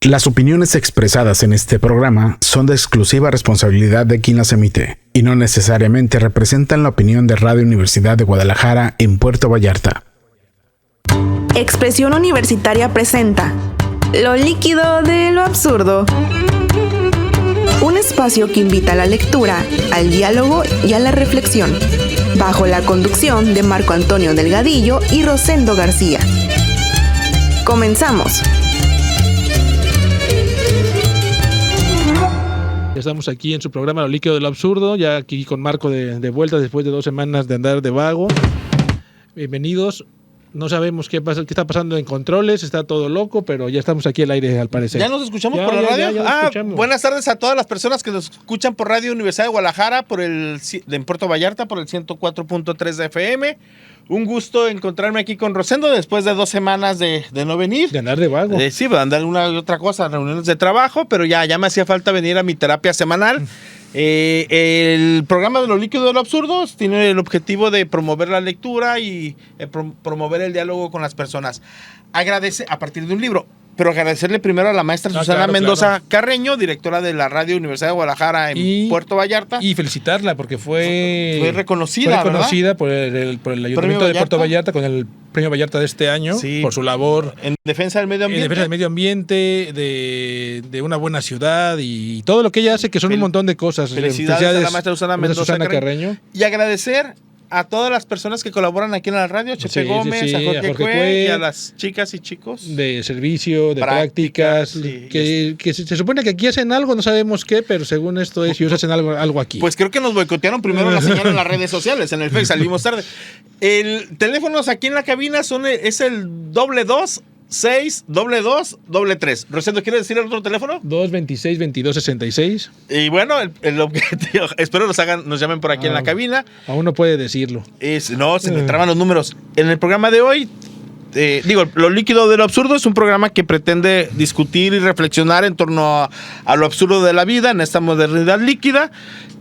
Las opiniones expresadas en este programa son de exclusiva responsabilidad de quien las emite y no necesariamente representan la opinión de Radio Universidad de Guadalajara en Puerto Vallarta. Expresión Universitaria presenta Lo líquido de lo absurdo. Un espacio que invita a la lectura, al diálogo y a la reflexión, bajo la conducción de Marco Antonio Delgadillo y Rosendo García. Comenzamos. Ya estamos aquí en su programa Lo líquido de lo absurdo, ya aquí con Marco de vuelta después de 2 semanas de andar de vago. Bienvenidos. No sabemos qué está pasando en controles, está todo loco, pero ya estamos aquí al aire al parecer. ¿Ya nos escuchamos por la radio? Ya escuchamos. Buenas tardes a todas las personas que nos escuchan por Radio Universidad de Guadalajara, en Puerto Vallarta, por el 104.3 de FM. Un gusto encontrarme aquí con Rosendo después de 2 semanas de no venir. De andar de vago. Sí, de andar una y otra cosa, reuniones de trabajo, pero ya me hacía falta venir a mi terapia semanal. El programa de Lo líquido de lo absurdo tiene el objetivo de promover la lectura y promover el diálogo con las personas. Agradece a partir de un libro, pero agradecerle primero a la maestra Susana Mendoza Carreño, directora de la Radio Universidad de Guadalajara en Puerto Vallarta. Y felicitarla porque fue reconocida, por el Ayuntamiento de Puerto Vallarta con el Premio Vallarta de este año, sí, por su labor en defensa del medio ambiente. En defensa del medio ambiente, de una buena ciudad y todo lo que ella hace, que son un montón de cosas. Felicidades a la maestra Susana Mendoza Carreño. Y agradecer a todas las personas que colaboran aquí en la radio, Chepe Gómez, a Jorge Cue, y a las chicas y chicos de servicio, de prácticas, sí, que se supone que aquí hacen algo, no sabemos qué, pero según esto ellos hacen algo aquí. Pues creo que nos boicotearon primero la señal en las redes sociales, en el Facebook salimos tarde. El teléfonos aquí en la cabina es el 222-622-3. Rosendo, ¿quieres decir el otro teléfono? 226-2266. Y bueno, el objetivo, espero nos llamen por aquí en la cabina. Aún no puede decirlo. No, se me traban los números. En el programa de hoy, Lo líquido de lo absurdo es un programa que pretende discutir y reflexionar en torno a lo absurdo de la vida en esta modernidad líquida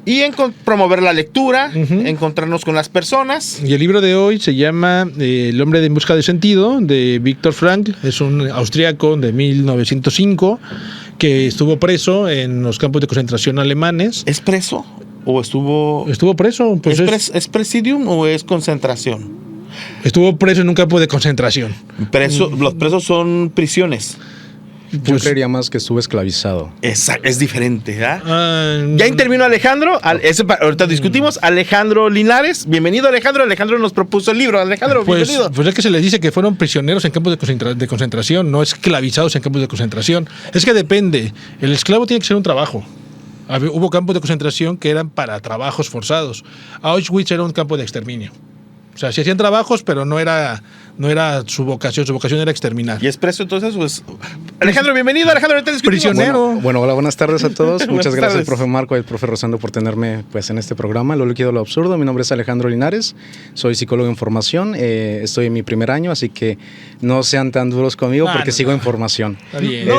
y promover la lectura, encontrarnos con las personas. Y el libro de hoy se llama El hombre en busca de sentido, de Viktor Frankl. Es un austriaco de 1905 que estuvo preso en los campos de concentración alemanes. ¿Es preso o estuvo preso? Pues ¿Es presidium o es concentración? Estuvo preso en un campo de concentración. Los presos son prisiones. Yo creería más que estuvo esclavizado. Es diferente, ¿verdad? Ya intervino Alejandro. Ahorita discutimos. Alejandro Linares. Bienvenido, Alejandro. Alejandro nos propuso el libro. Alejandro, bienvenido. Pues es que se les dice que fueron prisioneros en campos de concentración, no esclavizados en campos de concentración. Es que depende. El esclavo tiene que ser un trabajo. Hubo campos de concentración que eran para trabajos forzados. Auschwitz era un campo de exterminio. O sea, sí hacían trabajos, pero no era su vocación era exterminar. ¿Y es preso entonces? Pues... Alejandro, bienvenido. Alejandro, ahorita discutimos. Prisionero. Bueno, hola, buenas tardes a todos. Muchas gracias al profe Marco y al profe Rosendo por tenerme en este programa, Lo líquido de lo absurdo. Mi nombre es Alejandro Linares, soy psicólogo en formación, estoy en mi primer año, así que no sean tan duros conmigo porque sigo en formación. Está bien.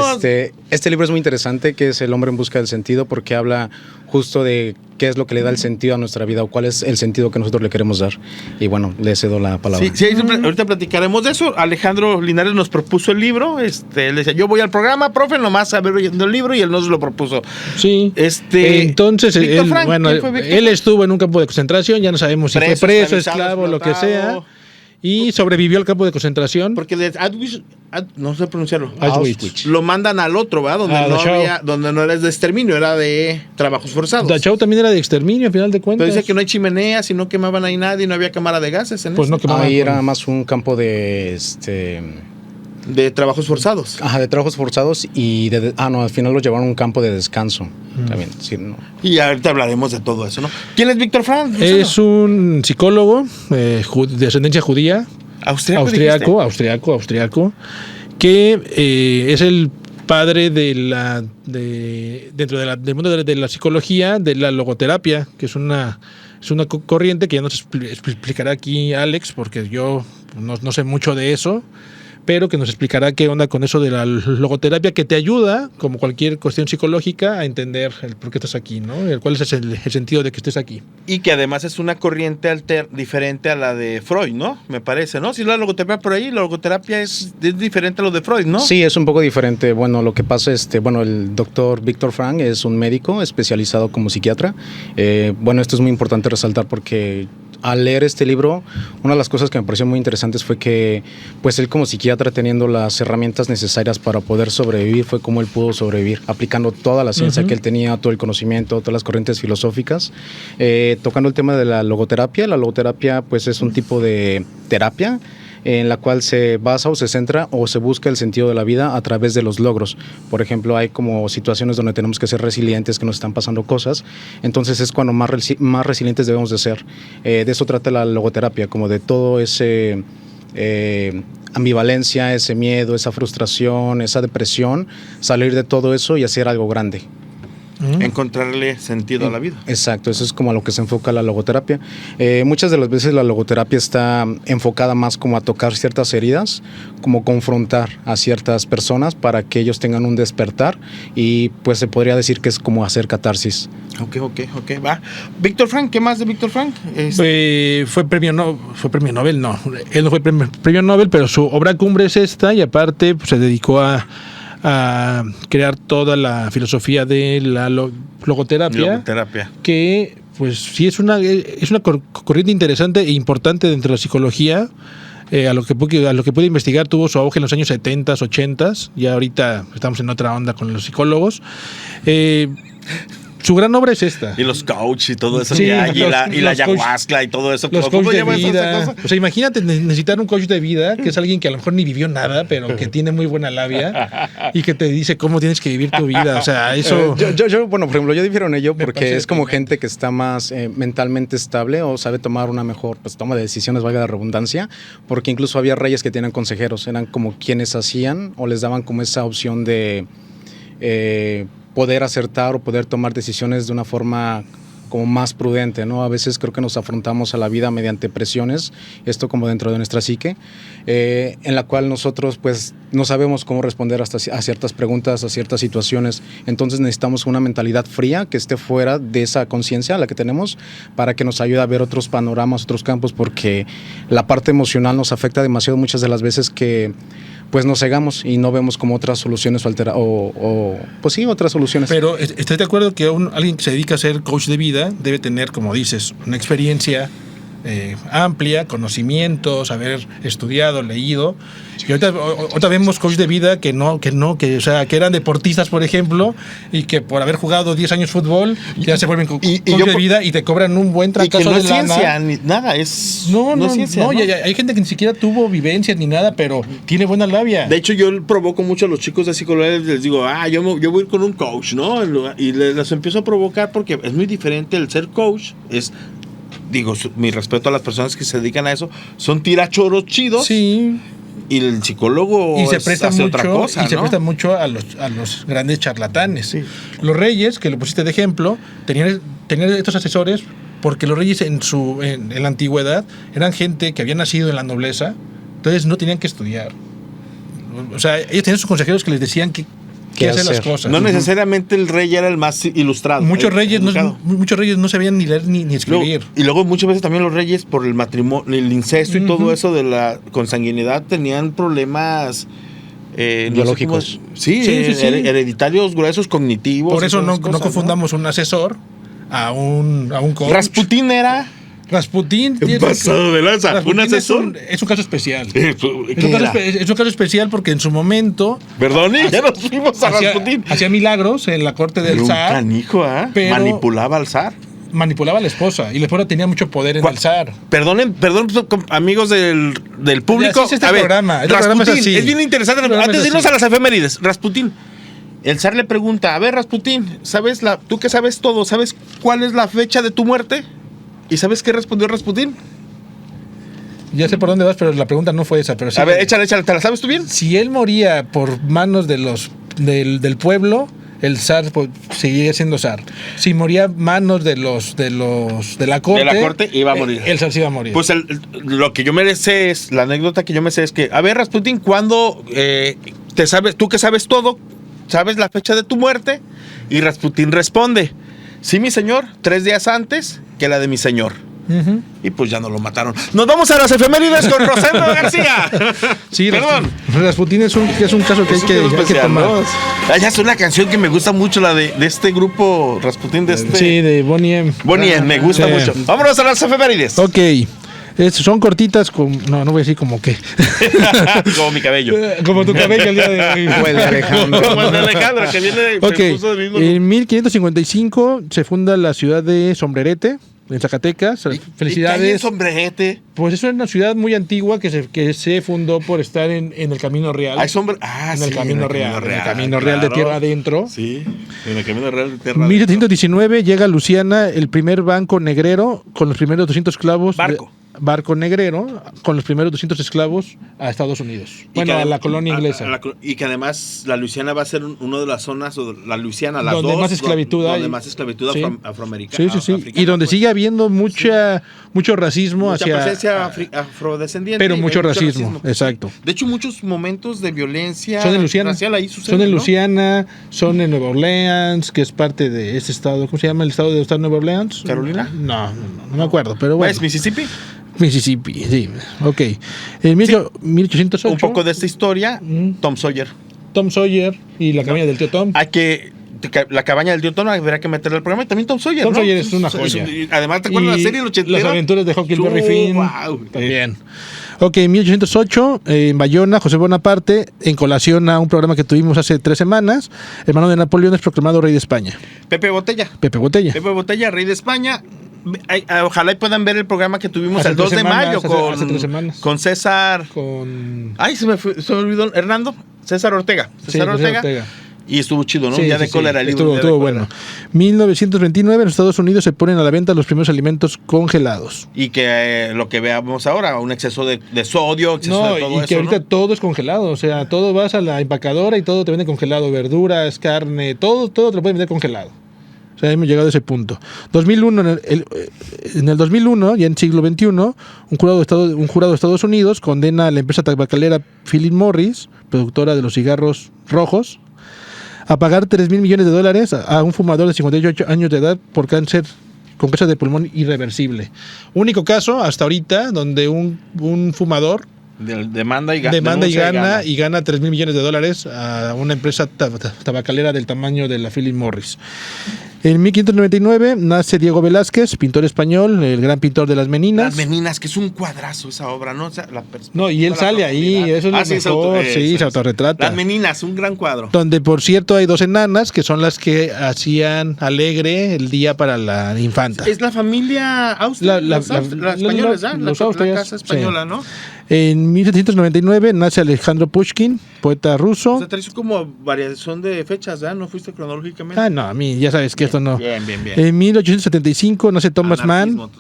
Este libro es muy interesante, que es El hombre en busca del sentido, porque habla justo de qué es lo que le da el sentido a nuestra vida o cuál es el sentido que nosotros le queremos dar. Y bueno, le cedo la palabra. Sí, ahorita platicaremos de eso. Alejandro Linares nos propuso el libro. Él decía, yo voy al programa, profe, nomás a ver el libro, y él nos lo propuso. Sí. Entonces, él estuvo en un campo de concentración, ya no sabemos si fue preso, esclavo, lo que sea. Y sobrevivió al campo de concentración. Porque de Auschwitz, no sé pronunciarlo. Auschwitz. Lo mandan al otro, ¿verdad? Donde no era de exterminio, era de trabajos forzados. Dachau también era de exterminio, al final de cuentas. Pero dice que no hay chimeneas y no quemaban ahí nadie, no había cámara de gases. No quemaban. Ahí era más un campo de trabajos forzados. Ajá, de trabajos forzados y al final lo llevaron a un campo de descanso. También, sí, ¿no? Y ahorita hablaremos de todo eso, ¿no? ¿Quién es Viktor Frankl? Es un psicólogo de ascendencia judía. Austriaco, que es el padre dentro del mundo de la psicología, de la logoterapia, que es una corriente que ya nos explicará aquí Alex, porque yo no sé mucho de eso. pero que nos explicará qué onda con eso de la logoterapia, que te ayuda, como cualquier cuestión psicológica, a entender el por qué estás aquí, ¿no? ¿Cuál es el sentido de que estés aquí? Y que además es una corriente diferente a la de Freud, ¿no? Me parece, ¿no? Si la logoterapia por ahí, la logoterapia es diferente a lo de Freud, ¿no? Sí, es un poco diferente. Bueno, lo que pasa es, el doctor Víctor Frank es un médico especializado como psiquiatra. Bueno, esto es muy importante resaltar porque al leer este libro, una de las cosas que me pareció muy interesantes fue que, pues él como psiquiatra, teniendo las herramientas necesarias para poder sobrevivir, fue como él pudo sobrevivir, aplicando toda la ciencia que él tenía, todo el conocimiento, todas las corrientes filosóficas. Tocando el tema de la logoterapia pues es un tipo de terapia en la cual se basa o se centra o se busca el sentido de la vida a través de los logros. Por ejemplo, hay como situaciones donde tenemos que ser resilientes, que nos están pasando cosas, entonces es cuando más resilientes debemos de ser. De eso trata la logoterapia, como de todo ese ambivalencia, ese miedo, esa frustración, esa depresión, salir de todo eso y hacer algo grande. Encontrarle sentido a la vida. Exacto, eso es como a lo que se enfoca la logoterapia. Muchas de las veces la logoterapia está enfocada más como a tocar ciertas heridas, como confrontar a ciertas personas para que ellos tengan un despertar y pues se podría decir que es como hacer catarsis. Ok, va. Víctor Frank, ¿qué más de Víctor Frank? Fue premio Nobel, no. Él no fue premio Nobel, pero su obra cumbre es esta y aparte pues, se dedicó a crear toda la filosofía de la logoterapia, que pues sí es una corriente interesante e importante dentro de la psicología. A lo que pude investigar, tuvo su auge en los años 70s, 80s, ya ahorita estamos en otra onda con los psicólogos. Su gran obra es esta. Y los coach y todo eso. Sí, y la ayahuasca y todo eso. Los ¿Cómo coach de llamas vida. esa cosa? O sea, imagínate necesitar un coach de vida, que es alguien que a lo mejor ni vivió nada, pero que tiene muy buena labia y que te dice cómo tienes que vivir tu vida. O sea, eso... Yo por ejemplo, yo difiero en ello porque es como gente que está más mentalmente estable o sabe tomar una mejor toma de decisiones, valga la redundancia, porque incluso había reyes que tenían consejeros, eran como quienes hacían o les daban como esa opción de... poder acertar o poder tomar decisiones de una forma como más prudente, ¿no? A veces creo que nos afrontamos a la vida mediante presiones, esto como dentro de nuestra psique, en la cual nosotros pues no sabemos cómo responder a ciertas preguntas, a ciertas situaciones, entonces necesitamos una mentalidad fría que esté fuera de esa conciencia a la que tenemos para que nos ayude a ver otros panoramas, otros campos, porque la parte emocional nos afecta demasiado muchas de las veces que pues nos cegamos y no vemos como otras soluciones otras soluciones. Pero ¿estás de acuerdo que alguien que se dedica a ser coach de vida debe tener, como dices, una experiencia amplia, conocimientos, haber estudiado, leído? Y ahorita vemos coach de vida que eran deportistas, por ejemplo, y que por haber jugado 10 años fútbol ya se vuelven coach de vida y te cobran un buen trancazo de lana. Y que no es ciencia, ni nada, es ciencia. No, hay gente que ni siquiera tuvo vivencias ni nada, pero tiene buena labia. De hecho, yo provoco mucho a los chicos de psicología, les digo, yo voy a ir con un coach, ¿no? Y les empiezo a provocar porque es muy diferente el ser coach, mi respeto a las personas que se dedican a eso, son tirachoros chidos. Sí. Y el psicólogo se presta mucho, otra cosa, se presta mucho a los grandes charlatanes. Sí. Los reyes, que lo pusiste de ejemplo, tenían estos asesores porque los reyes en la antigüedad eran gente que había nacido en la nobleza, entonces no tenían que estudiar. O sea, ellos tenían sus consejeros que les decían qué hacer las cosas. No necesariamente el rey era el más ilustrado. Muchos reyes no sabían ni leer ni escribir. Y luego muchas veces también los reyes, por el matrimonio, el incesto y todo eso de la consanguinidad, tenían problemas biológicos. Hereditarios, gruesos, cognitivos. Por eso no confundamos un asesor a un coach. Rasputín era... Rasputín pasado de lanza. ¿Un asesor? Es un caso especial. Es un caso especial porque en su momento. Perdón, ya nos fuimos a Rasputín. Hacía milagros en la corte del zar. Canijo, manipulaba al zar. Manipulaba a la esposa y la esposa tenía mucho poder en el zar. Perdón, amigos del público. Así es programa. Rasputín, es bien interesante. Antes de irnos a las efemérides, Rasputín. El zar le pregunta, a ver, Rasputín, tú que sabes todo, ¿sabes cuál es la fecha de tu muerte? ¿Y sabes qué respondió Rasputín? Ya sé por dónde vas, pero la pregunta no fue esa. Pero sí, a ver, échale, ¿te la sabes tú bien? Si él moría por manos del pueblo, el zar pues, seguía siendo zar. Si moría a manos de la corte, iba a morir. El zar sí iba a morir. Pues lo que yo me sé es, la anécdota que yo me sé es que, a ver, Rasputin, ¿cuándo tú que sabes todo, sabes la fecha de tu muerte? Y Rasputin responde, sí, mi señor, 3 días antes que la de mi señor. Uh-huh. Y pues ya no lo mataron. Nos vamos a las efemérides con Rosendo García. Sí, perdón. Rasputin es un caso que hay que tomar. ¿No? Ya es una canción que me gusta mucho, la de este grupo Rasputin, Sí, de Bonnie M. Bonnie M, me gusta mucho. Vámonos a las efemérides. Ok. Son cortitas, no voy a decir como que. Como mi cabello. Como tu cabello el día de hoy. Como el de Alejandro, que viene. Ok, en 1555 se funda la ciudad de Sombrerete, en Zacatecas. Felicidades. Sombrerete. Pues es una ciudad muy antigua que se fundó por estar en el Camino Real. En el Camino Real de Tierra Adentro. Sí, en el Camino Real de Tierra Adentro. 1719 llega a Luisiana el primer banco negrero con los primeros 200 esclavos. Barco negrero con los primeros 200 esclavos a Estados Unidos. A la colonia inglesa. Y que además la Luisiana va a ser una de las zonas, o la Luisiana, las donde dos, más esclavitud hay. Donde más esclavitud Sí. afroamericana. Sí. Y donde sigue habiendo mucho racismo mucha presencia afrodescendiente. Pero mucho racismo, exacto. De hecho, muchos momentos de violencia son en Luisiana. racial ahí suceden, son en ¿no? Luisiana, son en Nueva Orleans, que es parte de ese estado. ¿Cómo se llama el estado de Nueva Orleans? ¿Carolina? No me acuerdo, pero bueno. ¿Es Mississippi? Mississippi, sí. Ok. En 1808. Un poco de esta historia, Tom Sawyer. Tom Sawyer y la cabaña del tío Tom. La cabaña del tío Tom habrá que meterle al programa. Y también Tom Sawyer, Tom ¿no? Sawyer es una joya. Además, ¿te acuerdas de la serie El Ochentero? Las aventuras de Huckleberry Finn. Wow. También. Ok, en 1808, en Bayona, José Bonaparte, en colación a un programa que tuvimos hace 3 semanas, hermano de Napoleón, es proclamado rey de España. Pepe Botella, rey de España. Ojalá y puedan ver el programa que tuvimos hace el 2 de mayo hace 3 semanas. con César. Ay, se me olvidó. Hernando. César Ortega. César Ortega. Y estuvo chido, ¿no? Sí, ya de cólera el libro. Estuvo bueno. 1929, en los Estados Unidos se ponen a la venta los primeros alimentos congelados. Y que lo que veamos ahora, un exceso de sodio, exceso de todo eso. Y que ahorita todo es congelado. O sea, todo vas a la empacadora y todo te vende congelado. Verduras, carne, todo te lo pueden vender congelado. O sea, hemos llegado a ese punto. 2001, en el 2001, ya en siglo XXI, un jurado de Estados Unidos condena a la empresa tabacalera Philip Morris, productora de los cigarros rojos, a pagar $3,000 millones a un fumador de 58 años de edad por cáncer de pulmón irreversible. Único caso hasta ahorita donde un fumador demanda y gana $3,000 millones a una empresa tabacalera del tamaño de la Philip Morris. En 1599 nace Diego Velázquez, pintor español, el gran pintor de Las Meninas. Las Meninas, que es un cuadrazo esa obra, ¿no? O sea, y él sale ahí, eso es lo mejor, se autorretrata. Las Meninas, un gran cuadro. Donde, por cierto, hay 2 enanas que son las que hacían alegre el día para la infanta. Es la familia Austria, los españoles, los la casa española, sí. ¿No? En 1799 nace Alejandro Pushkin, poeta ruso. O sea, traes como variación de fechas, ¿verdad? ¿No fuiste cronológicamente? No, a mí ya sabes que esto no. Bien. En 1875 nace Thomas Mann,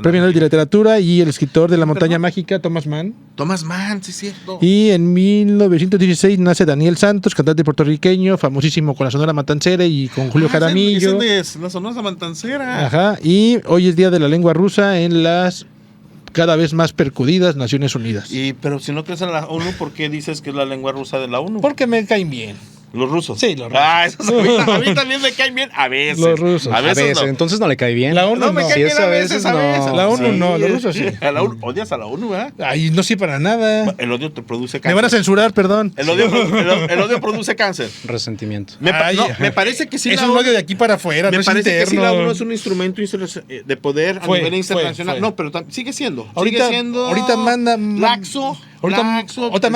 premio Nobel de Literatura y el escritor de La Montaña Mágica, Thomas Mann. Thomas Mann, sí, cierto. Y en 1916 nace Daniel Santos, cantante puertorriqueño, famosísimo con la Sonora Matancera y con Julio Jaramillo. Es la Sonora Matancera. Ajá, y hoy es Día de la Lengua Rusa en las cada vez más percudidas Naciones Unidas. Pero si no crees en la ONU, ¿por qué dices que es la lengua rusa de la ONU? Porque me caen bien. ¿Los rusos? Sí, los rusos. Esos a mí también me caen bien. A veces. Los rusos. A veces. No. Entonces no le cae bien. La ONU no. Me cae bien a veces. La ONU no, los rusos sí. Odias a la ONU, ¿verdad? Ay, no sirve para nada. El odio te produce cáncer. Me van a censurar, perdón. El odio produce cáncer. Resentimiento. Me parece que sí. Es un odio de aquí para afuera, me no parece es interno. Que sí, la ONU es un instrumento de poder a nivel internacional. No, pero sigue siendo. Ahorita manda laxo. Ahorita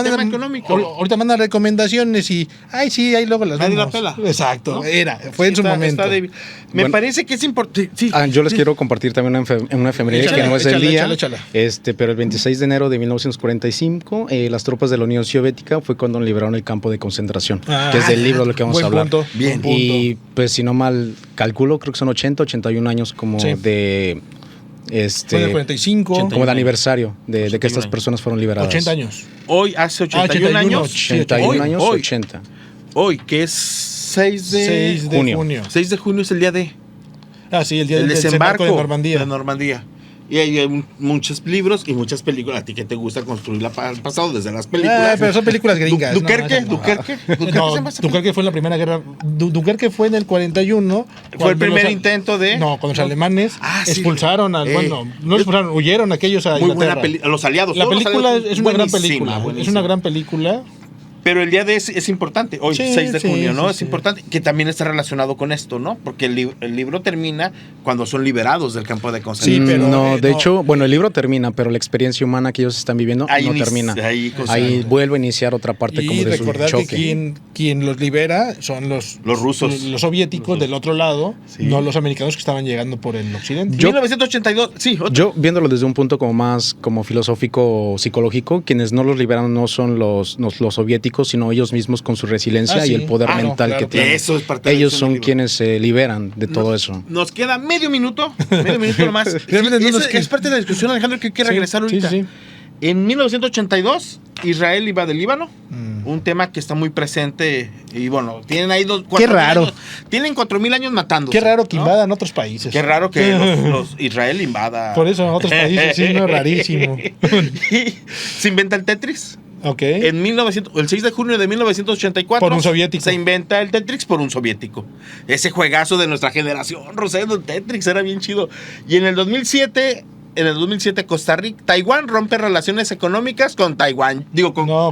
mandan recomendaciones y sí, ahí luego las vemos. La pela. Exacto, ¿no? Fue en su momento. Me parece que es importante. Sí, yo les quiero compartir también una efeméride que no es del día. Échala. Pero el 26 de enero de 1945, las tropas de la Unión Soviética fue cuando liberaron el campo de concentración, que es del libro de lo que vamos a hablar. Bien. Y pues si no mal calculo, creo que son 81 años como de... fue del 45. Como de aniversario de que estas personas fueron liberadas. 80 años. Hoy hace 81 años. 81 años, 80. Hoy, que es 6 de junio. 6 de junio es el día de... Sí, el día el del desembarco de Normandía. De Normandía. Y hay muchos libros y muchas películas. A ti que te gusta construir el pasado desde las películas. Pero son películas gringas. Dunkerque Dunkerque fue en la Primera Guerra. Dunkerque fue en el 41. Fue el primer intento de... No, cuando los alemanes expulsaron sí. no expulsaron, huyeron aquellos a Inglaterra. Muy buena los aliados. La película aliados, es una gran película. Buenísima. Es una gran película. Pero el día de es importante, hoy, Sí, 6 de junio, ¿no? sí, Es sí. importante, que también está relacionado con esto, ¿no? Porque el libro termina cuando son liberados del campo de concentración. Sí, pero no, de hecho, bueno, el libro termina, pero la experiencia humana que ellos están viviendo no termina. Ahí vuelve a iniciar otra parte como Y de su recordar choque. que quien los libera son los rusos. Los soviéticos del otro lado, Sí. no los americanos que estaban llegando por el occidente. 1982, sí. Yo, viéndolo desde un punto como más como filosófico o psicológico, quienes no los liberan no son los soviéticos, sino ellos mismos con su resiliencia y el poder mental que tienen. Eso es parte de ellos son quienes se liberan de todo eso. Nos queda medio minuto nomás. Realmente no nos es parte de la discusión, Alejandro, que quiero regresar ahorita. Sí. En 1982, Israel iba del Líbano, un tema que está muy presente y bueno, tienen ahí 4.000 raro. años, tienen 4.000 años matándose. Qué raro que ¿no? invadan otros países. Qué raro que los Israel invada. Por eso, otros países, sí, no, rarísimo. Y se inventa el Tetris. Ok. El 6 de junio de 1984 Por un soviético. se inventa el Tetris por un soviético. Ese juegazo de nuestra generación, Rosendo, el Tetris era bien chido. Y en el 2007 Costa Rica, Taiwán rompe relaciones económicas con Taiwán.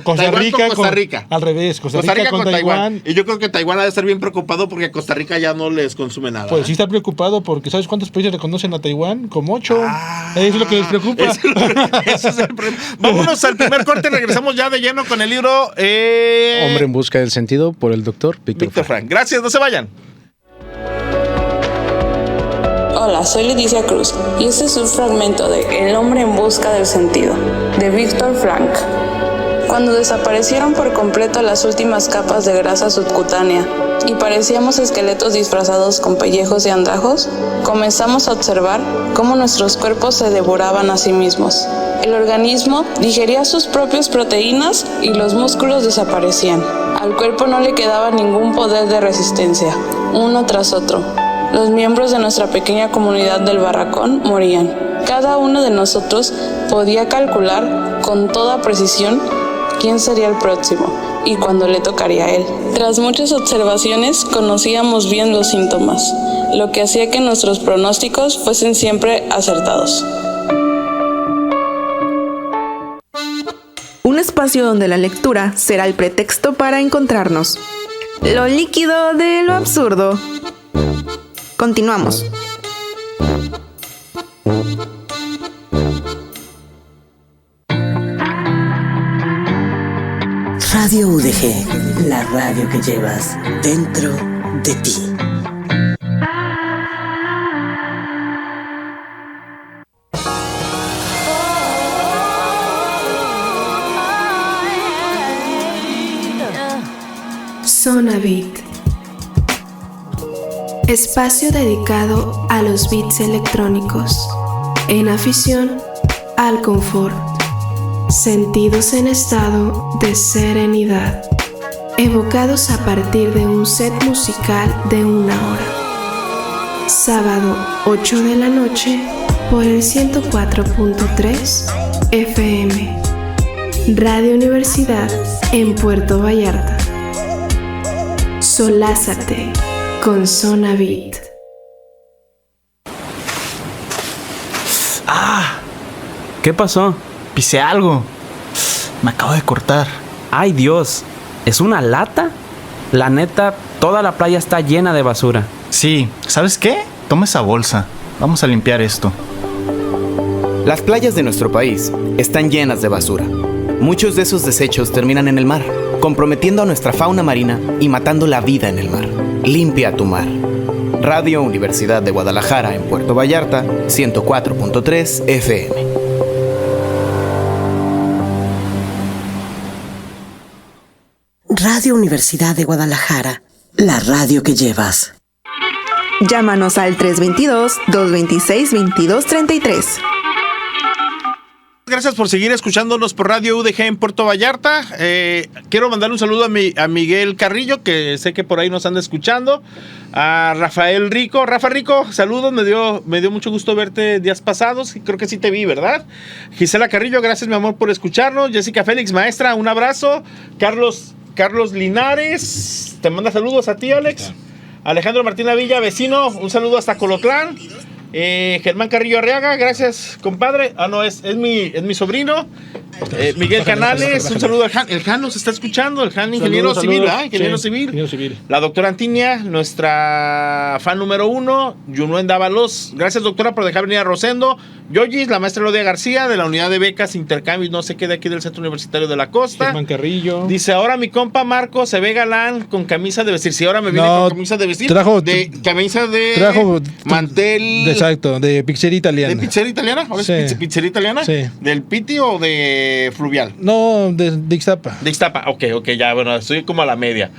Costa Taiwán Rica con Costa Rica. Al revés, Costa Rica con Taiwán. Y yo creo que Taiwán ha de estar bien preocupado porque Costa Rica ya no les consume nada. Pues sí está preocupado porque ¿sabes cuántos países reconocen a Taiwán? Como 8. Eso es lo que les preocupa. Ese es el problema. Vámonos al primer corte, regresamos ya de lleno con el libro Hombre en busca del sentido, por el doctor Víctor Frank. Gracias, no se vayan. Hola, soy Leticia Cruz y este es un fragmento de El hombre en busca del sentido, de Víctor Frank. Cuando desaparecieron por completo las últimas capas de grasa subcutánea y parecíamos esqueletos disfrazados con pellejos y andrajos, comenzamos a observar cómo nuestros cuerpos se devoraban a sí mismos. El organismo digería sus propias proteínas y los músculos desaparecían. Al cuerpo no le quedaba ningún poder de resistencia, uno tras otro. Los miembros de nuestra pequeña comunidad del barracón morían. Cada uno de nosotros podía calcular con toda precisión quién sería el próximo y cuándo le tocaría a él. Tras muchas observaciones, conocíamos bien los síntomas, lo que hacía que nuestros pronósticos fuesen siempre acertados. Un espacio donde la lectura será el pretexto para encontrarnos. Lo líquido de lo absurdo. Continuamos. Radio UDG, la radio que llevas dentro de ti. Zona Beat. Espacio dedicado a los beats electrónicos, en afición al confort, sentidos en estado de serenidad, evocados a partir de un set musical de 1 hora. Sábado 8 de la noche por el 104.3 FM. Radio Universidad en Puerto Vallarta. Solázate con Zona Beat. ¿Qué pasó? Pisé algo. Me acabo de cortar. ¡Ay, Dios! ¿Es una lata? La neta, toda la playa está llena de basura. Sí, ¿sabes qué? Toma esa bolsa. Vamos a limpiar esto. Las playas de nuestro país están llenas de basura. Muchos de esos desechos terminan en el mar, comprometiendo a nuestra fauna marina y matando la vida en el mar. Limpia tu mar. Radio Universidad de Guadalajara en Puerto Vallarta, 104.3 FM. Radio Universidad de Guadalajara, la radio que llevas. Llámanos al 322-226-2233. Gracias por seguir escuchándonos por Radio UDG en Puerto Vallarta. Quiero mandar un saludo a Miguel Carrillo, que sé que por ahí nos anda escuchando. A Rafael Rico. Rafa Rico, saludos. Me dio mucho gusto verte días pasados. Creo que sí te vi, ¿verdad? Gisela Carrillo, gracias, mi amor, por escucharnos. Jessica Félix, maestra, un abrazo. Carlos Linares, te manda saludos a ti, Alex. Alejandro Martín Villa, vecino, un saludo hasta Colotlán. Germán Carrillo Arriaga, gracias, compadre. No, es mi sobrino. Miguel Canales, un saludo al Han. El Han nos está escuchando, el Han ingeniero civil, ¿verdad? Ingeniero civil. La doctora Antinia, nuestra fan número 1. Yunuen Dávalos, gracias, doctora, por dejar venir a Rosendo. Yoyis, la maestra Elodia García, de la unidad de becas, intercambios, no sé qué, de aquí del Centro Universitario de la Costa. Germán Carrillo. Dice, ahora mi compa Marco se ve galán con camisa de vestir. Si ahora me viene con camisa de vestir. Camisa de mantel. Exacto, de pizzería italiana. ¿De pizzería italiana? ¿Ahora es pizzería italiana? Sí. ¿Del Piti o de Fluvial? No, de Ixtapa. De Ixtapa, ok, ya, bueno, estoy como a la media.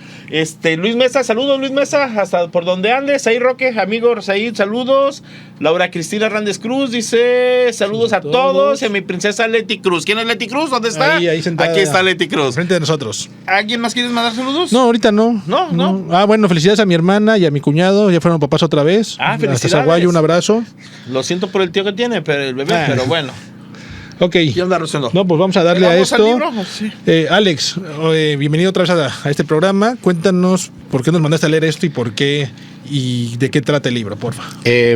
Luis Mesa, saludos, Luis Mesa, hasta por donde andes. Ahí Roque, amigo Said, saludos. Laura Cristina Hernández Cruz dice, saludos a todos. Y a mi princesa Leti Cruz. ¿Quién es Leti Cruz? ¿Dónde está? Ahí sentada. Aquí está Leti Cruz. Frente de nosotros. ¿Alguien más quieres mandar saludos? No, ahorita no. No. Ah, bueno, felicidades a mi hermana y a mi cuñado. Ya fueron papás otra vez. Felicidades. Hasta Zaguayo, un abrazo. Lo siento por el tío que tiene, pero el bebé, pero bueno. Ok. ¿Qué onda, Rosendo? No, pues vamos a darle a esto. ¿Al libro? Sí. Alex, bienvenido otra vez a este programa. Cuéntanos por qué nos mandaste a leer esto y por qué y de qué trata el libro, porfa.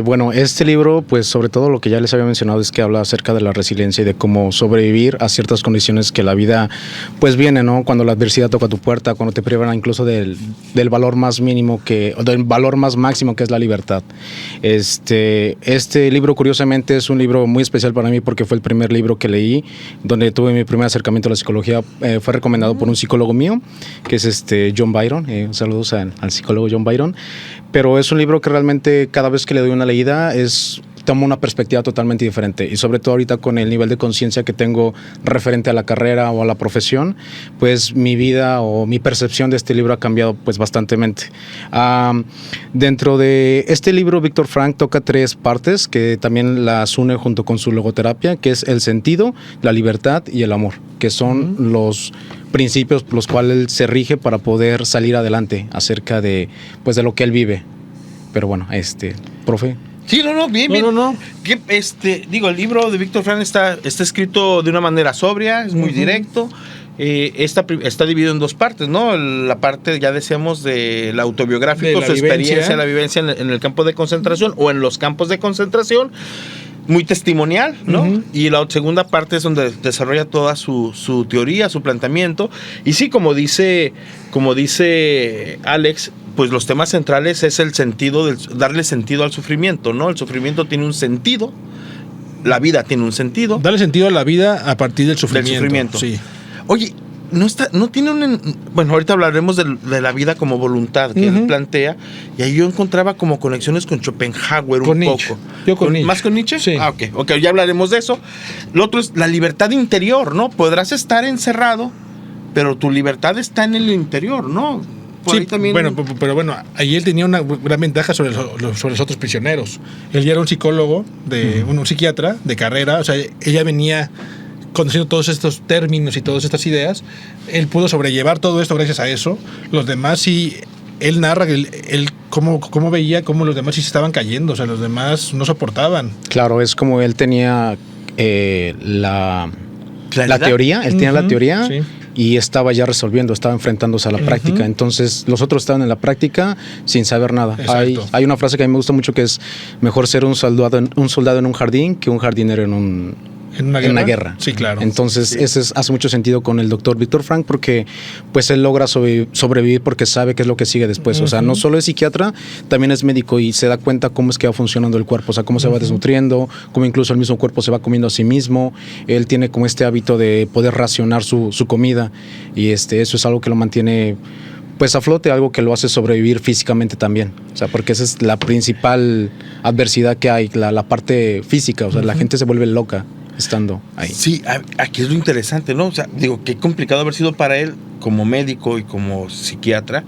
Bueno, este libro, pues sobre todo lo que ya les había mencionado es que habla acerca de la resiliencia y de cómo sobrevivir a ciertas condiciones que la vida pues viene, ¿no? Cuando la adversidad toca tu puerta, cuando te privan incluso del valor más mínimo del valor más máximo que es la libertad. Este libro curiosamente es un libro muy especial para mí porque fue el primer libro que leí donde tuve mi primer acercamiento a la psicología. Fue recomendado por un psicólogo mío que es John Byron. Saludos al psicólogo John Byron. Pero es un libro que realmente cada vez que le doy una leída tomo una perspectiva totalmente diferente y sobre todo ahorita con el nivel de conciencia que tengo referente a la carrera o a la profesión, pues mi vida o mi percepción de este libro ha cambiado pues bastantemente. Dentro de este libro, Víctor Frank toca 3 partes que también las une junto con su logoterapia, que es el sentido, la libertad y el amor, que son los principios por los cuales él se rige para poder salir adelante acerca de pues de lo que él vive. Pero bueno, profe. Sí, bien. No. El libro de Víctor Frank está escrito de una manera sobria, es muy directo. Está dividido en 2 partes, ¿no? La parte, ya decíamos, de la autobiográfico, su experiencia, la vivencia en el campo de concentración o en los campos de concentración. Muy testimonial, ¿no? Y la segunda parte es donde desarrolla toda su teoría, su planteamiento. Y sí, como dice Alex, pues los temas centrales es el sentido, darle sentido al sufrimiento, ¿no? El sufrimiento tiene un sentido, la vida tiene un sentido. Darle sentido a la vida a partir del sufrimiento. Sí. Oye, no tiene bueno, ahorita hablaremos de la vida como voluntad que él plantea, y ahí yo encontraba como conexiones con Schopenhauer un poco. Yo con Nietzsche. ¿Más con Nietzsche? Sí. Ok, ya hablaremos de eso. Lo otro es la libertad interior, ¿no? Podrás estar encerrado, pero tu libertad está en el interior, ¿no? Sí, también... pero ahí él tenía una gran ventaja sobre los otros prisioneros. Él ya era un psicólogo, un psiquiatra de carrera, o sea, ella venía conociendo todos estos términos y todas estas ideas. Él pudo sobrellevar todo esto gracias a eso. Los demás sí, él narra él cómo veía cómo los demás sí se estaban cayendo, o sea, los demás no soportaban. Claro, es como él tenía la teoría, él tenía la teoría. Sí. Y estaba ya resolviendo, estaba enfrentándose a la práctica. Entonces los otros estaban en la práctica sin saber nada. Hay una frase que a mí me gusta mucho que es: mejor ser un soldado en un jardín que un jardinero en una guerra. Sí, claro. Entonces ese hace mucho sentido con el doctor Víctor Frank, porque pues él logra sobrevivir porque sabe qué es lo que sigue después. O sea, no solo es psiquiatra, también es médico y se da cuenta cómo es que va funcionando el cuerpo, o sea, cómo se va desnutriendo, cómo incluso el mismo cuerpo se va comiendo a sí mismo. Él tiene como este hábito de poder racionar su comida, y eso es algo que lo mantiene pues a flote, algo que lo hace sobrevivir físicamente también. O sea, porque esa es la principal adversidad que hay, la parte física. O sea, la gente se vuelve loca estando ahí. Sí, aquí es lo interesante, ¿no? O sea, digo, qué complicado haber sido para él como médico y como psiquiatra.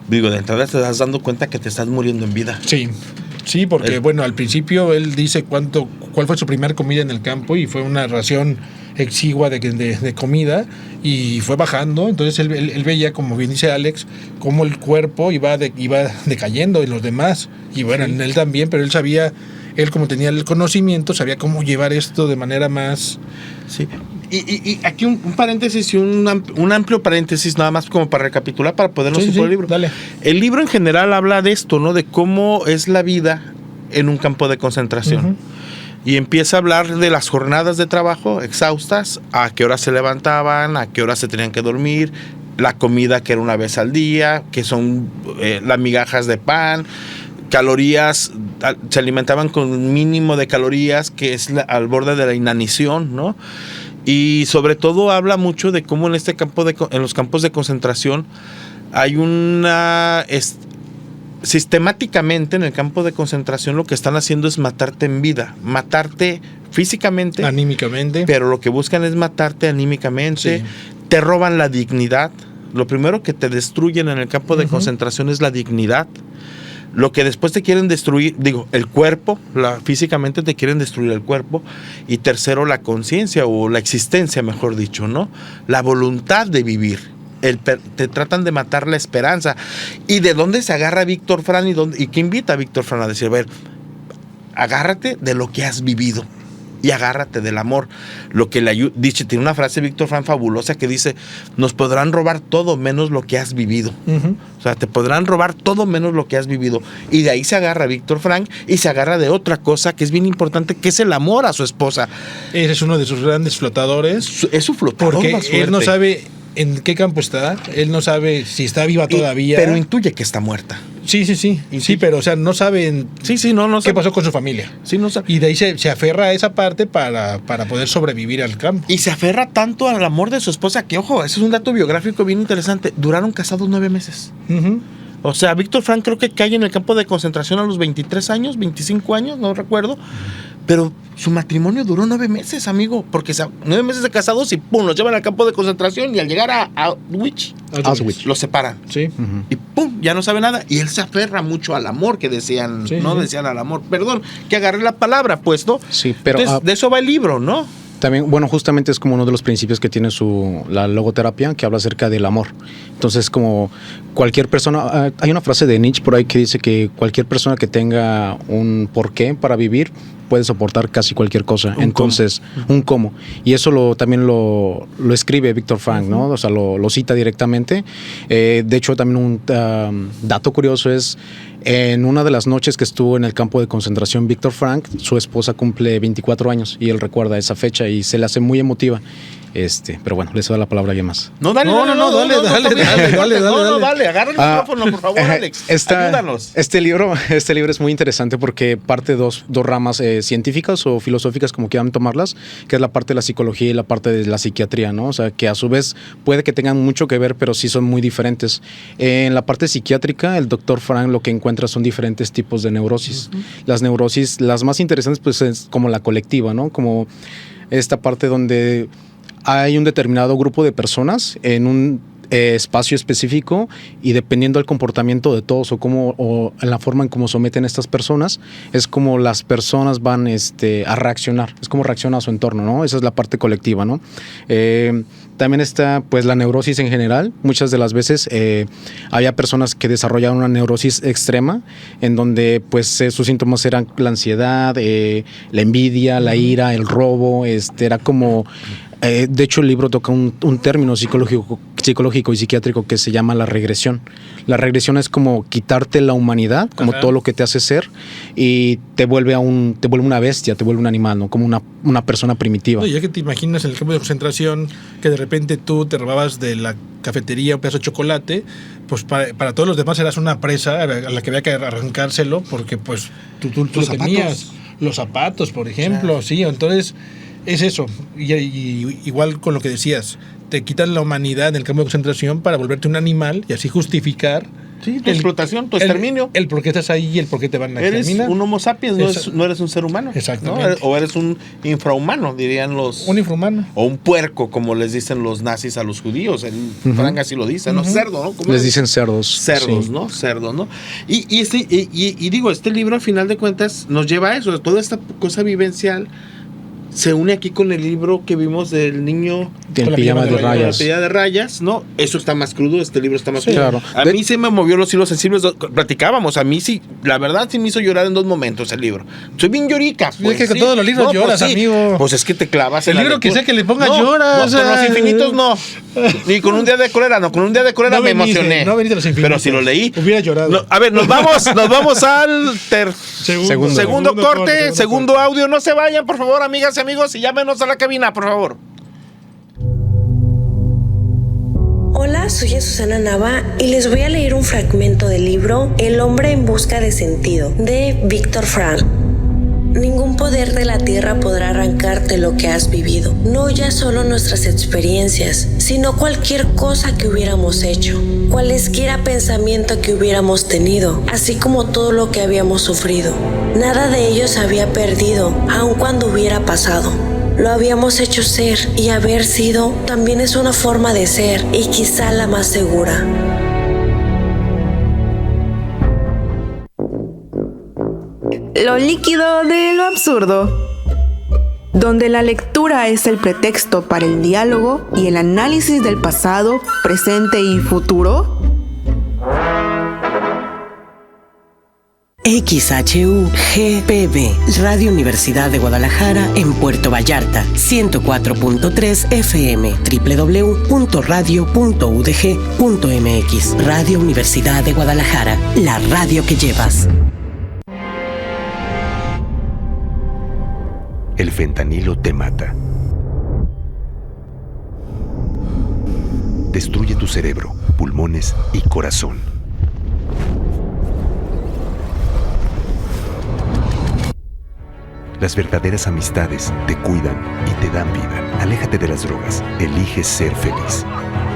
Digo, de entrada te estás dando cuenta que te estás muriendo en vida. Sí, porque bueno, al principio él dice cuál fue su primera comida en el campo, y fue una ración exigua de comida, y fue bajando. Entonces él veía, como bien dice Alex, cómo el cuerpo iba decayendo en los demás, y bueno, en él también, pero él sabía, él como tenía el conocimiento, sabía cómo llevar esto de manera más... Sí. Y aquí un paréntesis y un amplio paréntesis, nada más como para recapitular, para podernos ir por el libro. Dale. El libro en general habla de esto, ¿no? De cómo es la vida en un campo de concentración. Uh-huh. Y empieza a hablar de las jornadas de trabajo exhaustas, a qué hora se levantaban, a qué hora se tenían que dormir, la comida que era una vez al día, que son las migajas de pan, calorías, se alimentaban con un mínimo de calorías, que es al borde de la inanición, ¿no? Y sobre todo habla mucho de cómo en este campo en los campos de concentración hay una... sistemáticamente en el campo de concentración lo que están haciendo es matarte en vida, matarte físicamente, anímicamente, pero lo que buscan es matarte anímicamente. Sí. Te roban la dignidad. Lo primero que te destruyen en el campo de concentración es la dignidad. Lo que después te quieren destruir, el cuerpo, físicamente te quieren destruir el cuerpo. Y tercero, la conciencia, o la existencia, mejor dicho, ¿no? La voluntad de vivir. Te tratan de matar la esperanza. ¿Y de dónde se agarra Víctor Frank? ¿Y qué invita a Víctor Frank a decir? A ver, agárrate de lo que has vivido y agárrate del amor. Lo que le ayuda, tiene una frase Víctor Frank fabulosa que dice: nos podrán robar todo menos lo que has vivido. Uh-huh. O sea, te podrán robar todo menos lo que has vivido. Y de ahí se agarra Víctor Frank, y se agarra de otra cosa que es bien importante, que es el amor a su esposa. Ese es uno de sus grandes flotadores. Es su flotador porque más fuerte. Él no sabe en qué campo está, él no sabe si está viva todavía. Pero intuye que está muerta. Sí. Sí, pero o sea, no saben no qué pasó con su familia. Sí, no sabe. Y de ahí se aferra a esa parte para poder sobrevivir al campo. Y se aferra tanto al amor de su esposa que, ojo, ese es un dato biográfico bien interesante. Duraron casados 9 meses. Uh-huh. O sea, Víctor Frank creo que cae en el campo de concentración a los 23 años, 25 años, no recuerdo. Pero su matrimonio duró 9 meses, amigo, porque 9 meses de casados y pum, los llevan al campo de concentración, y al llegar a Auschwitz los separan. Sí. Uh-huh. Y pum, ya no sabe nada. Y él se aferra mucho al amor que decían, decían al amor. Perdón, que agarré la palabra, pues, ¿no? Sí, pero... Entonces, de eso va el libro, ¿no? También, bueno, justamente es como uno de los principios que tiene la logoterapia, que habla acerca del amor. Entonces, como cualquier persona, hay una frase de Nietzsche por ahí que dice que cualquier persona que tenga un porqué para vivir puede soportar casi cualquier cosa. Entonces, un cómo. Y eso también lo escribe Víctor Frank, ¿no? O sea, lo cita directamente. De hecho, también un dato curioso es: en una de las noches que estuvo en el campo de concentración Víctor Frank, su esposa cumple 24 años y él recuerda esa fecha y se le hace muy emotiva. Pero bueno, les doy la palabra a alguien más. Dale, agarra el micrófono, por favor, Alex. Ayúdanos. Este libro es muy interesante porque parte de dos ramas científicas o filosóficas, como quieran tomarlas, que es la parte de la psicología y la parte de la psiquiatría, ¿no? O sea, que a su vez puede que tengan mucho que ver, pero sí son muy diferentes. En la parte psiquiátrica, el doctor Frank lo que encuentra son diferentes tipos de neurosis. Uh-huh. Las neurosis, las más interesantes, pues es como la colectiva, ¿no? Como esta parte donde hay un determinado grupo de personas en un espacio específico, y dependiendo del comportamiento de todos o en la forma en cómo someten a estas personas, es como las personas van a reaccionar, es como reacciona a su entorno, ¿no? Esa es la parte colectiva, ¿no? También está pues la neurosis en general. Muchas de las veces había personas que desarrollaban una neurosis extrema, en donde pues sus síntomas eran la ansiedad, la envidia, la ira, el robo. Era como... de hecho, el libro toca un término psicológico y psiquiátrico que se llama la regresión. La regresión es como quitarte la humanidad, como todo lo que te hace ser, y te vuelve una bestia, te vuelve un animal, ¿no? Como una persona primitiva. No, ya que te imaginas en el campo de concentración que de repente tú te robabas de la cafetería un pedazo de chocolate, pues para todos los demás eras una presa a la que había que arrancárselo, porque pues tú lo tenías. Los zapatos, por ejemplo, claro. Sí, entonces... Es eso, y igual con lo que decías, te quitan la humanidad en el campo de concentración para volverte un animal y así justificar Sí, tu explotación, tu exterminio. El por qué estás ahí y el por qué te van a Eres exterminar. un homo sapiens, no eres un ser humano. Exactamente. ¿no? O eres un infrahumano, dirían los... Un infrahumano. O un puerco, como les dicen los nazis a los judíos. Frank así lo dice, ¿no? Cerdo, ¿no? ¿Cómo les dicen cerdos. Cerdos, sí. ¿no? Cerdos, ¿no? Y digo, este libro, al final de cuentas, nos lleva a eso. Toda esta cosa vivencial se une aquí con el libro que vimos del niño el pijama de rayas. La pijama de rayas, ¿no? Eso está más crudo, este libro está más crudo. Claro. A mí se me movió los hilos sensibles, platicábamos, a mí sí, la verdad sí me hizo llorar en 2 momentos el libro. Soy bien llorica, pues. Es que con sí. todos los libros lloras, pues, sí. amigo. Pues es que te clavas en el libro que sea que le ponga lloras. No, con los infinitos no. Ni con un día de cólera, no. Con un día de cólera me emocioné. No veniste los infinitos. Pero si lo leí. Hubiera llorado. No, a ver, nos vamos al segundo corte, segundo audio. No se vayan, por favor, amigas y amigos, y llámenos a la cabina, por favor. Hola, soy Susana Nava y les voy a leer un fragmento del libro El hombre en busca de sentido, de Viktor Frankl. Ningún poder de la tierra podrá arrancarte lo que has vivido, no ya solo nuestras experiencias, sino cualquier cosa que hubiéramos hecho, cualesquiera pensamiento que hubiéramos tenido, así como todo lo que habíamos sufrido. Nada de ello se había perdido, aun cuando hubiera pasado. Lo habíamos hecho ser, y haber sido también es una forma de ser, y quizá la más segura. Lo líquido de lo absurdo, donde la lectura es el pretexto para el diálogo y el análisis del pasado, presente y futuro. XHU-GPB, Radio Universidad de Guadalajara en Puerto Vallarta, 104.3 FM, www.radio.udg.mx. Radio Universidad de Guadalajara, la radio que llevas. El fentanilo te mata. Destruye tu cerebro, pulmones y corazón. Las verdaderas amistades te cuidan y te dan vida. Aléjate de las drogas. Elige ser feliz.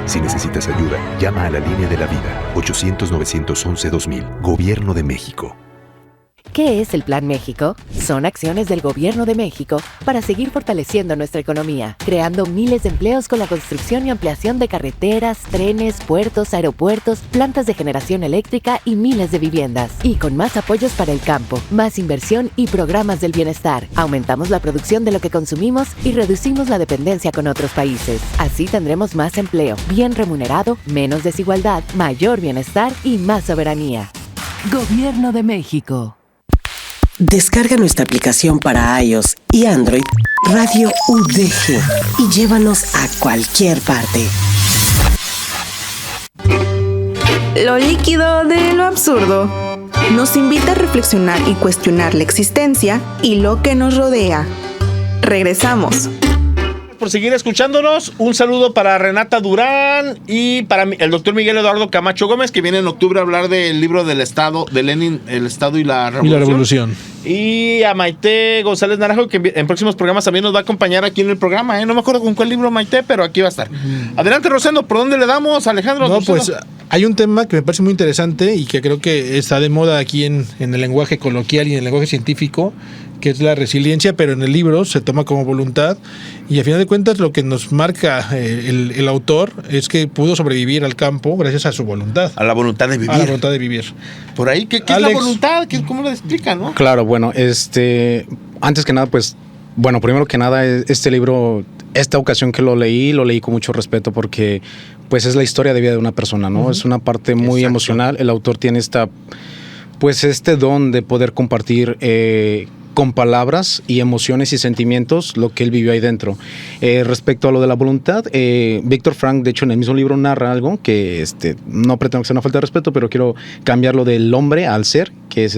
Si necesitas ayuda, llama a la línea de la vida. 800-911-2000. Gobierno de México. ¿Qué es el Plan México? Son acciones del Gobierno de México para seguir fortaleciendo nuestra economía, creando miles de empleos con la construcción y ampliación de carreteras, trenes, puertos, aeropuertos, plantas de generación eléctrica y miles de viviendas. Y con más apoyos para el campo, más inversión y programas del bienestar. Aumentamos la producción de lo que consumimos y reducimos la dependencia con otros países. Así tendremos más empleo, bien remunerado, menos desigualdad, mayor bienestar y más soberanía. Gobierno de México. Descarga nuestra aplicación para iOS y Android, Radio UDG, y llévanos a cualquier parte. Lo líquido de lo absurdo nos invita a reflexionar y cuestionar la existencia y lo que nos rodea. Regresamos. Por seguir escuchándonos, un saludo para Renata Durán y para el doctor Miguel Eduardo Camacho Gómez, que viene en octubre a hablar del libro del Estado, de Lenin, El Estado y la Revolución. Y a Maite González Naranjo, que en próximos programas también nos va a acompañar aquí en el programa. No me acuerdo con cuál libro, Maite, pero aquí va a estar. Adelante, Rosendo, ¿por dónde le damos, Alejandro? No, pues hay un tema que me parece muy interesante y que creo que está de moda aquí en el lenguaje coloquial y en el lenguaje científico, que es la resiliencia, pero en el libro se toma como voluntad, y a final de cuentas lo que nos marca el autor es que pudo sobrevivir al campo gracias a su voluntad. A la voluntad de vivir. A la voluntad de vivir. Por ahí, ¿qué es la voluntad? ¿Cómo lo explica, no? Claro, bueno, antes que nada, pues, bueno, primero que nada, este libro, esta ocasión que lo leí con mucho respeto porque, pues, es la historia de vida de una persona, ¿no? Es una parte muy emocional. El autor tiene este don de poder compartir con palabras y emociones y sentimientos lo que él vivió ahí dentro. Respecto a lo de la voluntad, Viktor Frankl, de hecho, en el mismo libro narra algo que no pretendo que sea una falta de respeto, pero quiero cambiarlo del hombre al ser, que es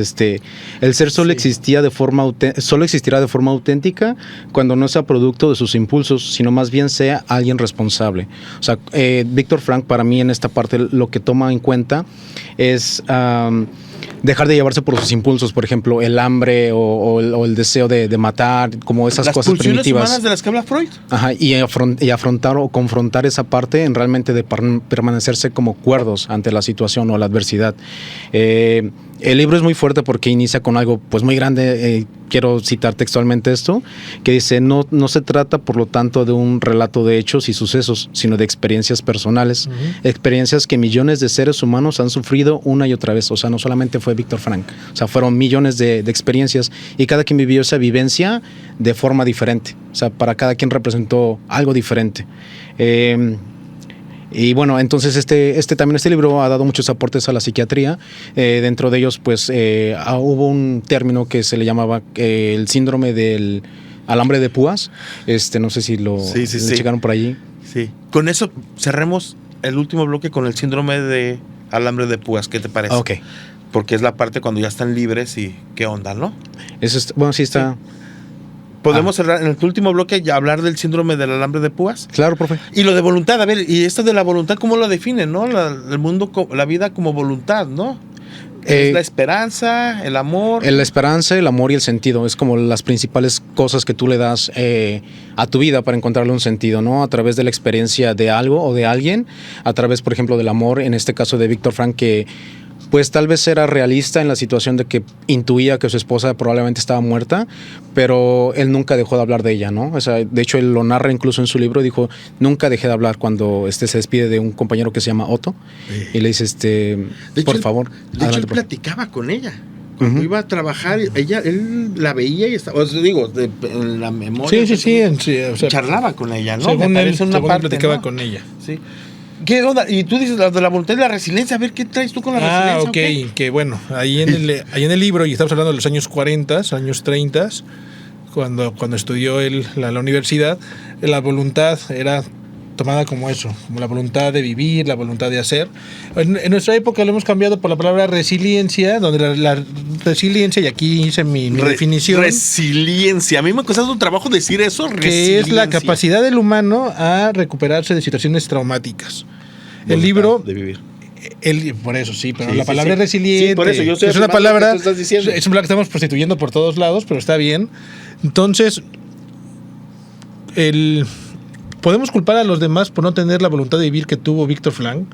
el ser solo existirá de forma auténtica cuando no sea producto de sus impulsos, sino más bien sea alguien responsable. O sea, Viktor Frankl, para mí, en esta parte, lo que toma en cuenta es dejar de llevarse por sus impulsos, por ejemplo, el hambre o el deseo de matar, como esas cosas primitivas. Las pulsiones humanas de las que habla Freud. Ajá, y afrontar o confrontar esa parte en realmente de permanecerse como cuerdos ante la situación o la adversidad. El libro es muy fuerte porque inicia con algo pues muy grande. Quiero citar textualmente esto, que dice: no se trata por lo tanto de un relato de hechos y sucesos, sino de experiencias personales, experiencias que millones de seres humanos han sufrido una y otra vez. O sea, no solamente fue Víctor Frank, o sea, fueron millones de experiencias, y cada quien vivió esa vivencia de forma diferente. O sea, para cada quien representó algo diferente. Y bueno, entonces también este libro ha dado muchos aportes a la psiquiatría. Dentro de ellos, pues, hubo un término que se le llamaba el síndrome del alambre de púas. No sé si lo checaron por allí. Sí. Con eso cerremos el último bloque con el síndrome de alambre de púas. ¿Qué te parece? Ok. Porque es la parte cuando ya están libres y qué onda, ¿no? Eso bueno, sí está... Sí. ¿Podemos cerrar en el último bloque y hablar del síndrome del alambre de púas? Claro, profe. Y lo de voluntad, a ver, y esto de la voluntad, ¿cómo lo definen, no? El mundo, la vida como voluntad, ¿no? Es la esperanza, el amor. La esperanza, el amor y el sentido. Es como las principales cosas que tú le das a tu vida para encontrarle un sentido, ¿no? A través de la experiencia de algo o de alguien, a través, por ejemplo, del amor, en este caso de Víctor Frank, que pues tal vez era realista en la situación de que intuía que su esposa probablemente estaba muerta, pero él nunca dejó de hablar de ella, ¿no? O sea, de hecho, él lo narra incluso en su libro. Dijo: nunca dejé de hablar cuando se despide de un compañero que se llama Otto, y le dice, por favor. De hecho, él platicaba con ella. Cuando iba a trabajar, él la veía y estaba, en la memoria. Sí, o sea, charlaba con ella, ¿no? Según Me él, parece una parte, platicaba, ¿no?, con ella. Sí. ¿Qué onda? Y tú dices de la voluntad y la resiliencia. A ver, ¿qué traes tú con la resiliencia? Ok, que bueno, ahí en el libro, y estamos hablando de los años 40, años 30, cuando estudió la universidad, la voluntad era tomada como eso, como la voluntad de vivir, la voluntad de hacer. En nuestra época lo hemos cambiado por la palabra resiliencia, donde la resiliencia, y aquí hice mi definición. Resiliencia. A mí me ha costado un trabajo decir eso. Que es la capacidad del humano a recuperarse de situaciones traumáticas. Voluntad el libro de vivir. Por eso sí, pero la palabra resiliente, por eso yo es una palabra que estamos prostituyendo por todos lados, pero está bien. Entonces, ¿podemos culpar a los demás por no tener la voluntad de vivir que tuvo Víctor Frank?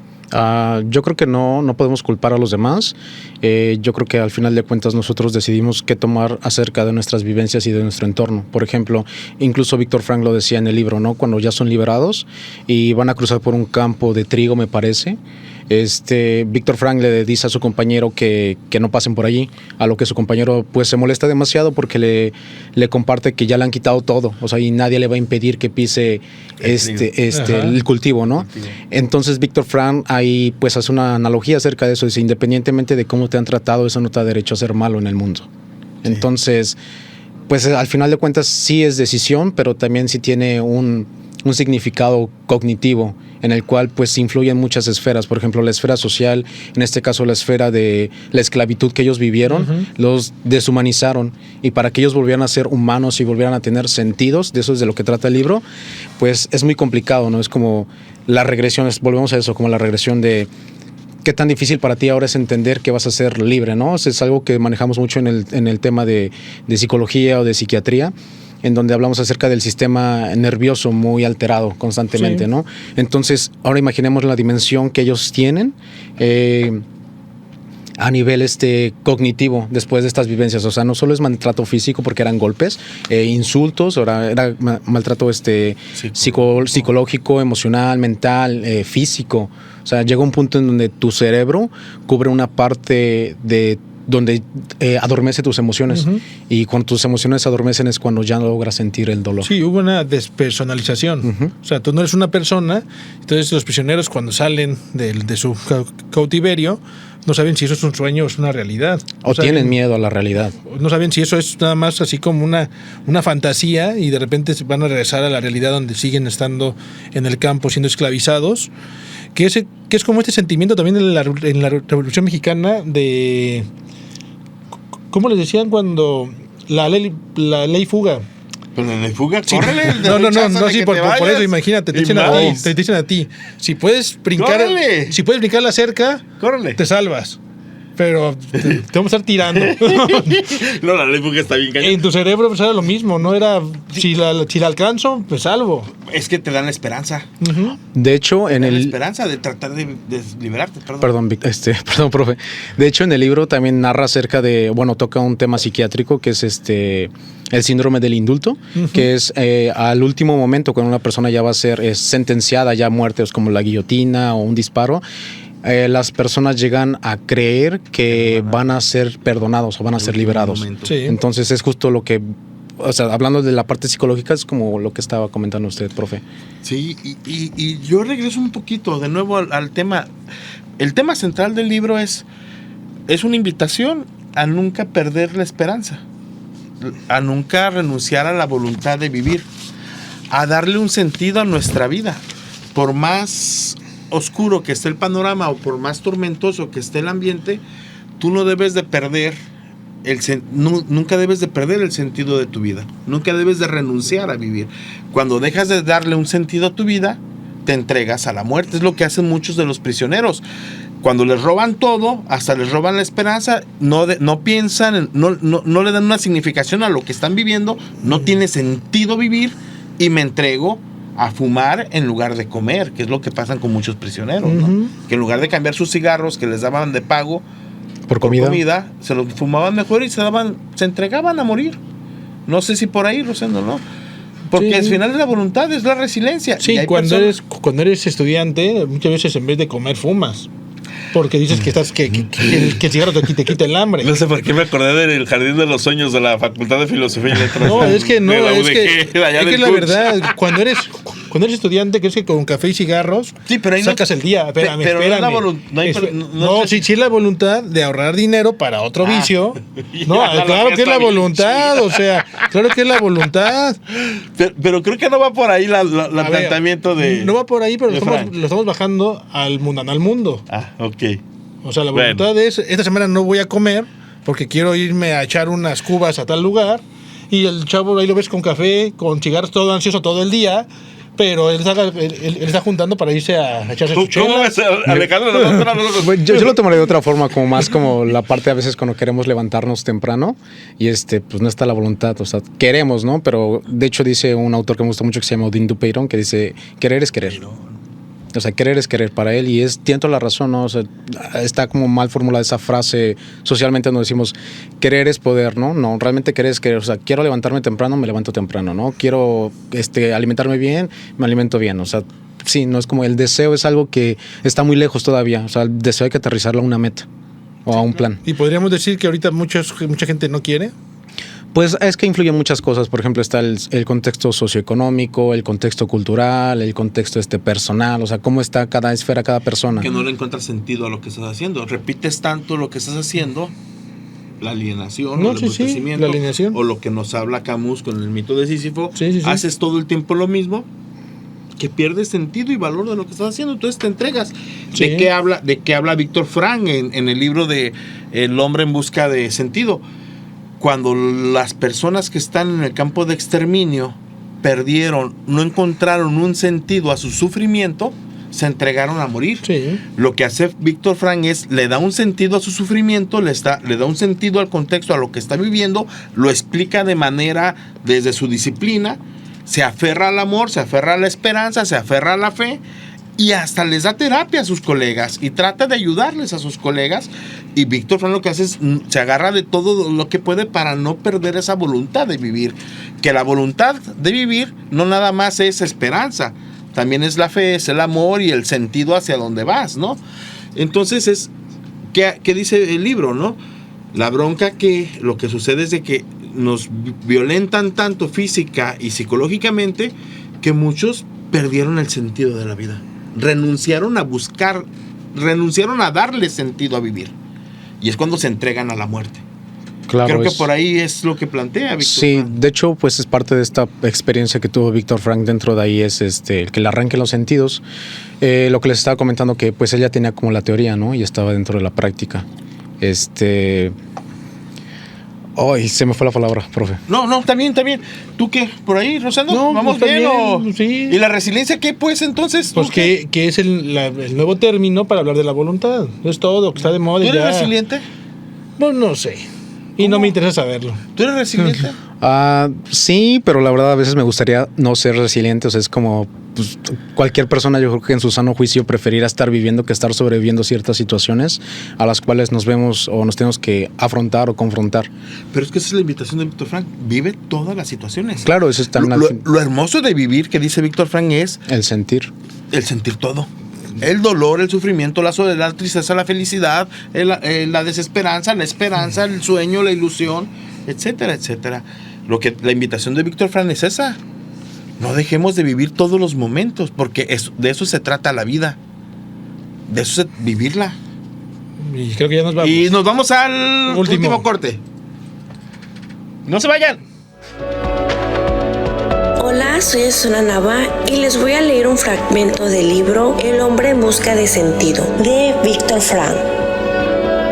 Yo creo que no podemos culpar a los demás. Yo creo que al final de cuentas nosotros decidimos qué tomar acerca de nuestras vivencias y de nuestro entorno. Por ejemplo, incluso Víctor Frank lo decía en el libro, ¿no? Cuando ya son liberados y van a cruzar por un campo de trigo, me parece, Víctor Frank le dice a su compañero que no pasen por allí, a lo que su compañero pues se molesta demasiado porque le comparte que ya le han quitado todo, o sea, y nadie le va a impedir que pise el cultivo, ¿no? Entonces Víctor Frank ahí pues hace una analogía acerca de eso, dice: independientemente de cómo te han tratado, eso no te da derecho a ser malo en el mundo. Sí. Entonces, pues al final de cuentas sí es decisión, pero también sí tiene un significado cognitivo en el cual pues influyen muchas esferas. Por ejemplo, la esfera social, en este caso la esfera de la esclavitud que ellos vivieron, los deshumanizaron, y para que ellos volvieran a ser humanos y volvieran a tener sentidos, de eso es de lo que trata el libro, pues es muy complicado, ¿no? Es como la regresión, volvemos a eso, como la regresión de qué tan difícil para ti ahora es entender que vas a ser libre, ¿no? Es algo que manejamos mucho en el tema de psicología o de psiquiatría, en donde hablamos acerca del sistema nervioso muy alterado constantemente, sí, ¿no? Entonces, ahora imaginemos la dimensión que ellos tienen a nivel cognitivo después de estas vivencias. O sea, no solo es maltrato físico porque eran golpes, insultos, ahora era maltrato psicológico, emocional, mental, físico. O sea, llega un punto en donde tu cerebro cubre una parte de donde adormece tus emociones, y cuando tus emociones adormecen es cuando ya no logras sentir el dolor. Sí, hubo una despersonalización. O sea, tú no eres una persona. Entonces los prisioneros, cuando salen de su cautiverio, no saben si eso es un sueño o es una realidad. O tienen miedo a la realidad. No saben si eso es nada más así como una fantasía, y de repente van a regresar a la realidad donde siguen estando en el campo siendo esclavizados. Que es como este sentimiento también en la Revolución Mexicana de... ¿Cómo les decían cuando la ley fuga? ¿Pero la ley fuga? Sí. ¡Córrele! No, sí, por eso imagínate, te dicen a ti, si puedes brincar la cerca, ¡córrele!, te salvas. pero te vamos a estar tirando. No, la ley está bien cañón. En tu cerebro pues era lo mismo, no era si la alcanzo, pues salvo. Es que te dan la esperanza. De hecho, en la el esperanza de tratar de liberarte, perdón, profe. De hecho, en el libro también narra acerca de, bueno, toca un tema psiquiátrico que es el síndrome del indulto, que es al último momento cuando una persona ya va a ser sentenciada ya a muerte, es como la guillotina o un disparo. Las personas llegan a creer que van a ser perdonados o van a ser liberados. Sí. Entonces es justo lo que, o sea, hablando de la parte psicológica, es como lo que estaba comentando usted, profe. Sí, y yo regreso un poquito de nuevo al tema. El tema central del libro es una invitación a nunca perder la esperanza, a nunca renunciar a la voluntad de vivir, a darle un sentido a nuestra vida. Por más oscuro que esté el panorama o por más tormentoso que esté el ambiente, tú no debes de perder nunca debes de perder el sentido de tu vida. Nunca debes de renunciar a vivir. Cuando dejas de darle un sentido a tu vida, te entregas a la muerte. Es lo que hacen muchos de los prisioneros. Cuando les roban todo, hasta les roban la esperanza, no piensan, no le dan una significación a lo que están viviendo, no tiene sentido vivir y me entrego a fumar en lugar de comer, que es lo que pasan con muchos prisioneros, ¿no? Que en lugar de cambiar sus cigarros que les daban de pago por comida, se los fumaban mejor y se entregaban a morir. No sé si por ahí, Rosendo, ¿no? Porque al final es la voluntad, es la resiliencia. Sí, cuando eres estudiante, muchas veces en vez de comer fumas. Porque dices que el cigarro te quita el hambre. No sé por qué me acordé del Jardín de los Sueños de la Facultad de Filosofía y Letras. No, es que es la verdad. Cuando eres estudiante, crees que con café y cigarros sacas el día. Espérame. Sí es la voluntad de ahorrar dinero para otro vicio. No, claro que es la voluntad. O sea, claro que es la voluntad. Pero creo que no va por ahí el planteamiento de... No va por ahí, pero lo estamos bajando al mundanal mundo. Ok. O sea, la voluntad es, esta semana no voy a comer porque quiero irme a echar unas cubas a tal lugar, y el chavo ahí lo ves con café, con cigarros, todo ansioso todo el día, pero él está juntando para irse a echarse su chela. ¿Cómo ves, Alejandro? Yo lo tomaré de otra forma, como más como la parte a veces cuando queremos levantarnos temprano y pues no está la voluntad, o sea, queremos, ¿no? Pero de hecho dice un autor que me gusta mucho que se llama Odín Dupeirón, que dice, querer es querer. O sea, querer es querer para él, y tiene toda la razón, ¿no? O sea, está como mal formulada esa frase socialmente, nos decimos querer es poder, ¿no? No, realmente querer es querer. O sea, quiero levantarme temprano, me levanto temprano, ¿no? Quiero alimentarme bien, me alimento bien. O sea, sí, no es como el deseo, es algo que está muy lejos todavía. O sea, el deseo hay que aterrizarlo a una meta o a un plan. ¿Y podríamos decir que ahorita mucha gente no quiere? Pues es que influyen muchas cosas. Por ejemplo, está el contexto socioeconómico, el contexto cultural, el contexto personal, o sea, cómo está cada esfera, cada persona. Que no le encuentras sentido a lo que estás haciendo. Repites tanto lo que estás haciendo, la alienación, el embrutecimiento, la alienación. O lo que nos habla Camus con el mito de Sísifo. Haces todo el tiempo lo mismo, que pierdes sentido y valor de lo que estás haciendo, entonces te entregas. Sí. ¿De qué habla Víctor Frank en el libro de El hombre en busca de sentido? Cuando las personas que están en el campo de exterminio no encontraron un sentido a su sufrimiento, se entregaron a morir. Sí. Lo que hace Víctor Frank le da un sentido a su sufrimiento, le da un sentido al contexto, a lo que está viviendo, lo explica de manera desde su disciplina, se aferra al amor, se aferra a la esperanza, se aferra a la fe, y hasta les da terapia a sus colegas y trata de ayudarles a sus colegas. Y Víctor Frank lo que hace es se agarra de todo lo que puede para no perder esa voluntad de vivir, que la voluntad de vivir no nada más es esperanza, también es la fe, es el amor y el sentido hacia dónde vas, ¿no? Entonces ¿qué dice el libro, no? La bronca que lo que sucede es de que nos violentan tanto física y psicológicamente que muchos perdieron el sentido de la vida. Renunciaron a darle sentido a vivir. Y es cuando se entregan a la muerte. Claro, creo que por ahí es lo que plantea Víctor Frank. De hecho, pues es parte de esta experiencia que tuvo Víctor Frank. Dentro de ahí es el que le arranquen los sentidos. Lo que les estaba comentando, que pues ella tenía como la teoría, ¿no? Y estaba dentro de la práctica. Ay, se me fue la palabra, profe. No, está bien. ¿Tú qué? ¿Por ahí, Rosendo? No, ¿Vamos pues, bien o...? sí. ¿Y la resiliencia qué, pues, entonces? Pues que es el nuevo término para hablar de la voluntad. Es todo, que está de moda. ¿Tú y eres ya. resiliente? No sé. Y no me interesa saberlo. ¿Tú eres resiliente? Sí, pero la verdad a veces me gustaría no ser resiliente. O sea, es como pues, cualquier persona, yo creo que en su sano juicio preferirá estar viviendo que estar sobreviviendo ciertas situaciones a las cuales nos vemos o nos tenemos que afrontar o confrontar. Pero es que esa es la invitación de Víctor Frank. Vive todas las situaciones. Claro, eso es también lo hermoso de vivir, que dice Víctor Frank, es... el sentir todo. El dolor, el sufrimiento, la soledad, la tristeza, la felicidad, la desesperanza, la esperanza, el sueño, la ilusión, etcétera, etcétera. La invitación de Víctor Frank es esa. No dejemos de vivir todos los momentos, porque de eso se trata la vida. Vivirla. Y creo que ya nos vamos. Y nos vamos al último corte. No se vayan. Hola, soy Susana Nava y les voy a leer un fragmento del libro El hombre en busca de sentido, de Víctor Frank.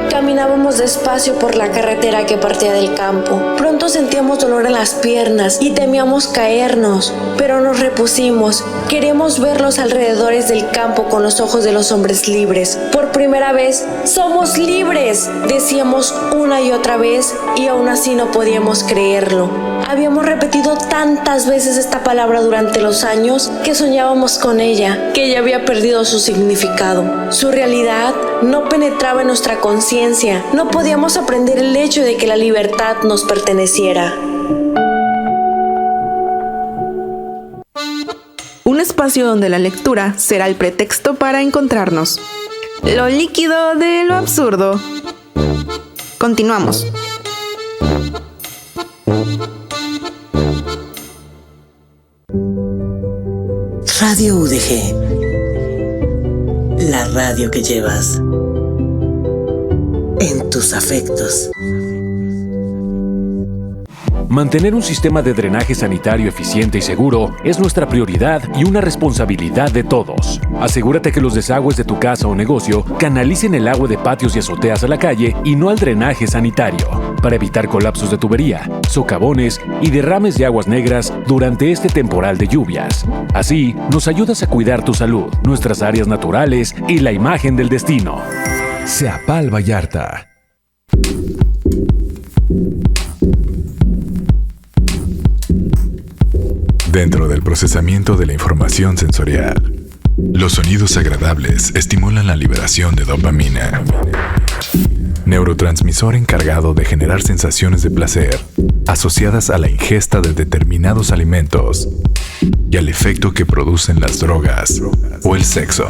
Caminábamos despacio por la carretera que partía del campo. Pronto sentíamos dolor en las piernas y temíamos caernos, pero nos repusimos. Queremos ver los alrededores del campo con los ojos de los hombres libres. Por primera vez, ¡somos libres!, decíamos una y otra vez, y aún así no podíamos creerlo. Habíamos repetido tantas veces esta palabra durante los años que soñábamos con ella, que ya había perdido su significado. Su realidad no penetraba en nuestra conciencia. No podíamos aprender el hecho de que la libertad nos perteneciera. Un espacio donde la lectura será el pretexto para encontrarnos. Lo líquido de lo absurdo. Continuamos. Radio UDG. La radio que llevas en tus afectos. Mantener un sistema de drenaje sanitario eficiente y seguro es nuestra prioridad y una responsabilidad de todos. Asegúrate que los desagües de tu casa o negocio canalicen el agua de patios y azoteas a la calle y no al drenaje sanitario, para evitar colapsos de tubería, socavones y derrames de aguas negras durante este temporal de lluvias. Así, nos ayudas a cuidar tu salud, nuestras áreas naturales y la imagen del destino. Ceapal Vallarta. Dentro del procesamiento de la información sensorial, los sonidos agradables estimulan la liberación de dopamina, neurotransmisor encargado de generar sensaciones de placer asociadas a la ingesta de determinados alimentos y al efecto que producen las drogas o el sexo.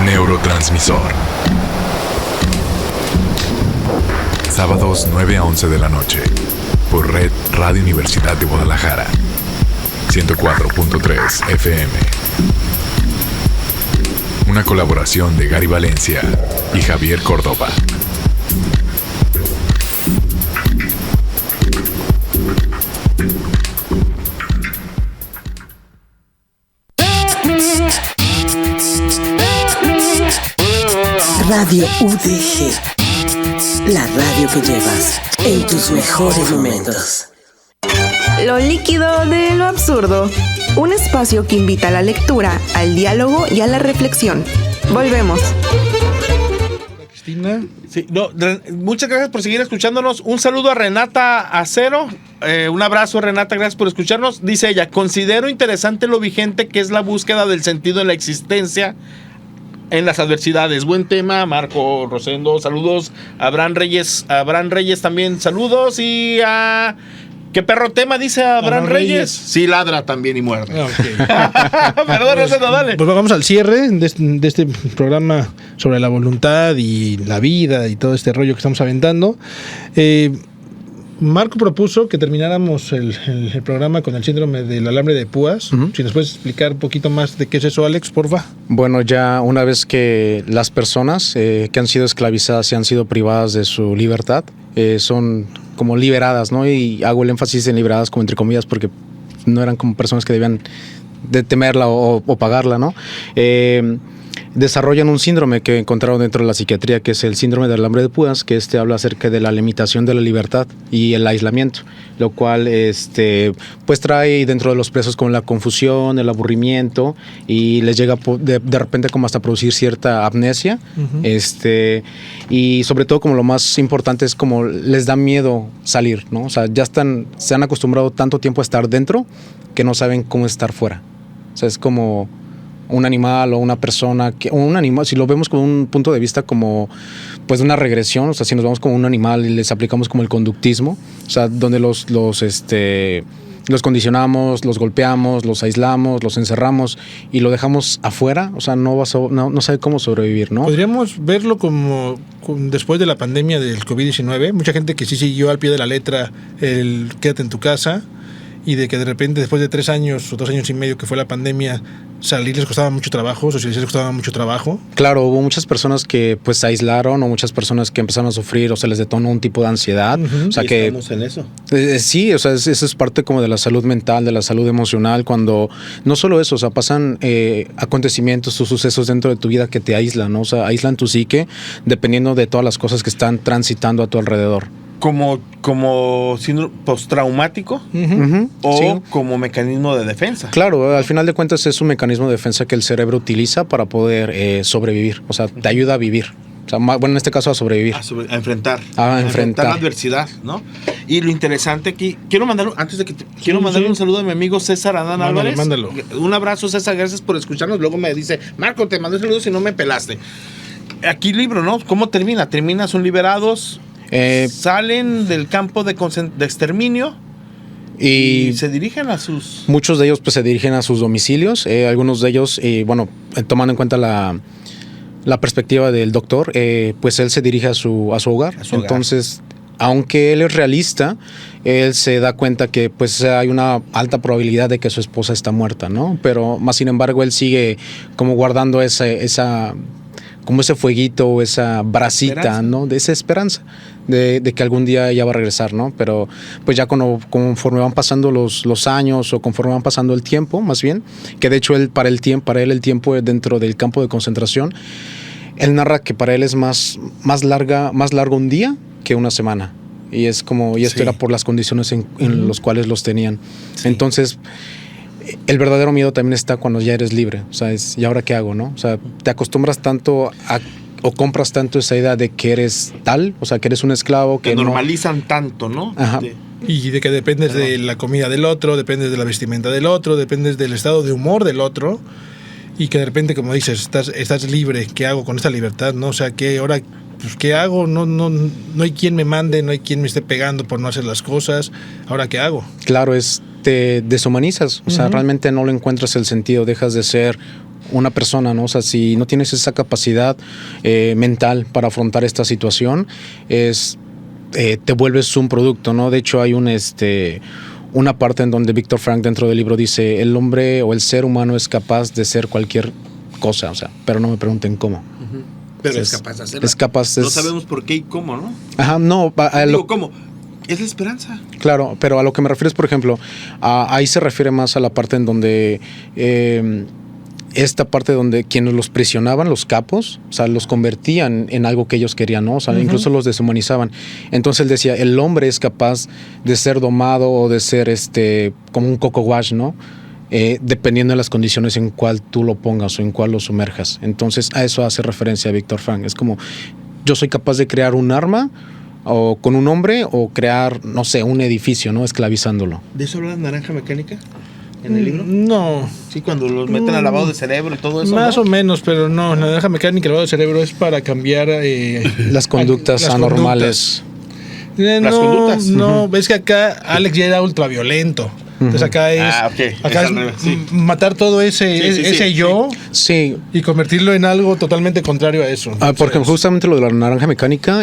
Neurotransmisor. Sábados 9 a 11 de la noche, por Red Radio Universidad de Guadalajara, 104.3 FM. Una colaboración de Gary Valencia y Javier Córdoba. Radio UDG. La radio que llevas en tus mejores momentos. Lo líquido de lo absurdo. Un espacio que invita a la lectura, al diálogo y a la reflexión. Volvemos. Cristina. Sí, muchas gracias por seguir escuchándonos. Un saludo a Renata Acero. Un abrazo, Renata, gracias por escucharnos. Dice ella: considero interesante lo vigente que es la búsqueda del sentido en la existencia, en las adversidades. Buen tema, Marco Rosendo, saludos. Abraham Reyes también, saludos. Y a... ¿qué perro tema dice Abraham Reyes? Sí, ladra también y muerde. Okay. Perdón, Rosendo, dale. Pues vamos al cierre de este programa sobre la voluntad y la vida y todo este rollo que estamos aventando. Marco propuso que termináramos el programa con el síndrome del alambre de púas. Si nos puedes explicar un poquito más de qué es eso, Alex, porfa. Bueno, ya una vez que las personas que han sido esclavizadas y han sido privadas de su libertad, son como liberadas, ¿no? Y hago el énfasis en liberadas como entre comillas porque no eran como personas que debían de temerla o pagarla, ¿no? desarrollan un síndrome que encontraron dentro de la psiquiatría, que es el síndrome del alambre de púas, que habla acerca de la limitación de la libertad y el aislamiento, lo cual pues trae dentro de los presos con la confusión, el aburrimiento, y les llega de repente como hasta producir cierta amnesia. Y sobre todo, como lo más importante es como les da miedo salir, ¿no? O sea, se han acostumbrado tanto tiempo a estar dentro que no saben cómo estar fuera. O sea, es como un animal o una persona, si lo vemos con un punto de vista como pues de una regresión, o sea, si nos vamos como un animal y les aplicamos como el conductismo, o sea, donde los condicionamos, los golpeamos, los aislamos, los encerramos y lo dejamos afuera, o sea, no sabe cómo sobrevivir, ¿no? Podríamos verlo como después de la pandemia del COVID-19, mucha gente que sí siguió al pie de la letra el quédate en tu casa, y de que de repente después de 3 años o 2 años y medio que fue la pandemia, salir les costaba mucho trabajo, socializar les costaba mucho trabajo. Claro, hubo muchas personas que pues se aislaron, o muchas personas que empezaron a sufrir o se les detonó un tipo de ansiedad. O sea, que estamos en eso. Sí, o sea, eso es parte como de la salud mental, de la salud emocional, cuando no solo eso, o sea, pasan acontecimientos o sucesos dentro de tu vida que te aíslan, ¿no? O sea, aíslan tu psique dependiendo de todas las cosas que están transitando a tu alrededor. Como síndrome postraumático o sí, como mecanismo de defensa. Claro, al final de cuentas es un mecanismo de defensa que el cerebro utiliza para poder sobrevivir, o sea, te ayuda a vivir. O sea, bueno, en este caso a sobrevivir. A enfrentar la adversidad, ¿no? Y lo interesante aquí, quiero mandarle un saludo a mi amigo César Adán Álvarez. Mándalo. Un abrazo, César, gracias por escucharnos. Luego me dice, Marco, te mandé saludos y no me pelaste. Aquí libro, ¿no? ¿Cómo termina? Son liberados. Salen del campo de exterminio y se dirigen a sus... Muchos de ellos pues se dirigen a sus domicilios, algunos de ellos, tomando en cuenta la perspectiva del doctor, pues él se dirige a su hogar. Entonces, aunque él es realista, él se da cuenta que pues hay una alta probabilidad de que su esposa está muerta, ¿no? Pero más sin embargo él sigue como guardando como ese fueguito o esa brasita, esperanza, ¿no? De esa esperanza de que algún día ella va a regresar, ¿no? Pero pues ya conforme van pasando los años, o conforme van pasando el tiempo, más bien, que de hecho para él el tiempo dentro del campo de concentración, él narra que para él es más largo un día que una semana. Y es como, y esto era por las condiciones en las cuales los tenían. Sí. Entonces, el verdadero miedo también está cuando ya eres libre. O sea, ¿y ahora qué hago, no? O sea, te acostumbras tanto o compras tanto esa idea de que eres tal, o sea, que eres un esclavo. Que normalizan tanto, ¿no? Ajá. Y de que dependes de la comida del otro, dependes de la vestimenta del otro, dependes del estado de humor del otro, y que de repente, como dices, estás libre. ¿Qué hago con esta libertad, no? O sea, ¿qué hago? No hay quien me mande, no hay quien me esté pegando por no hacer las cosas. ¿Ahora qué hago? Claro, te deshumanizas, o sea, realmente no le encuentras el sentido, dejas de ser una persona, ¿no? O sea, si no tienes esa capacidad mental para afrontar esta situación, te vuelves un producto, ¿no? De hecho, hay una parte en donde Viktor Frankl dentro del libro dice, el hombre o el ser humano es capaz de ser cualquier cosa, o sea, pero no me pregunten cómo. Pero es capaz de hacerlo. Es capaz. No sabemos por qué y cómo, ¿no? Ajá, no. ¿Cómo? Es la esperanza. Claro, pero a lo que me refiero es, por ejemplo, ahí se refiere más a la parte en donde esta parte donde quienes los prisionaban, los capos, o sea, los convertían en algo que ellos querían, ¿no? O sea, incluso los deshumanizaban. Entonces él decía, el hombre es capaz de ser domado o de ser como un coco wash, ¿no? Dependiendo de las condiciones en cuál tú lo pongas o en cuál lo sumerjas. Entonces a eso hace referencia Viktor Frankl. Es como, yo soy capaz de crear un arma o con un hombre, o crear, no sé, un edificio, ¿no? Esclavizándolo. ¿De eso habla Naranja Mecánica en el libro? No. Sí, cuando los meten al lavado de cerebro y todo eso. Más o menos, pero no. La Naranja Mecánica, el lavado de cerebro es para cambiar las conductas anormales. ¿Las conductas? No, ves que acá Alex ya era ultraviolento. Entonces acá es matar todo ese yo y convertirlo en algo totalmente contrario a eso. Porque justamente lo de la Naranja Mecánica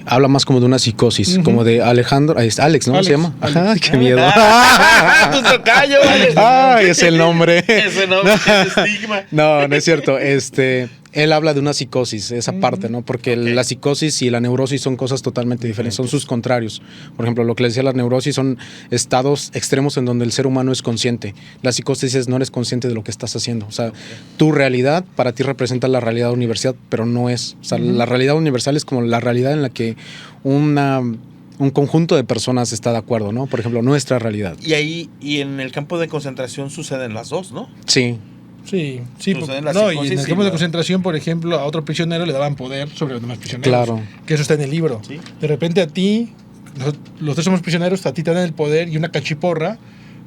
habla más como de una psicosis, como de Alejandro, Alex, ¿no? Alex, se llama. Ajá, qué miedo. Tu tocayo, Alex. Ay, es el nombre. Ese nombre, ese estigma. No es cierto. Él habla de una psicosis, esa parte, ¿no? Porque la psicosis y la neurosis son cosas totalmente diferentes, son sus contrarios. Por ejemplo, lo que le decía la neurosis son estados extremos en donde el ser humano es consciente. La psicosis es no eres consciente de lo que estás haciendo. O sea, tu realidad para ti representa la realidad universal, pero no es. O sea, la realidad universal es como la realidad en la que un conjunto de personas está de acuerdo, ¿no? Por ejemplo, nuestra realidad. Y en el campo de concentración suceden las dos, ¿no? Sí. Sí, Suceden las no, y psicosis en el y campo de la- concentración, por ejemplo, a otro prisionero le daban poder sobre los demás prisioneros. Claro. Que eso está en el libro. De repente a ti, los tres somos prisioneros, a ti te dan el poder y una cachiporra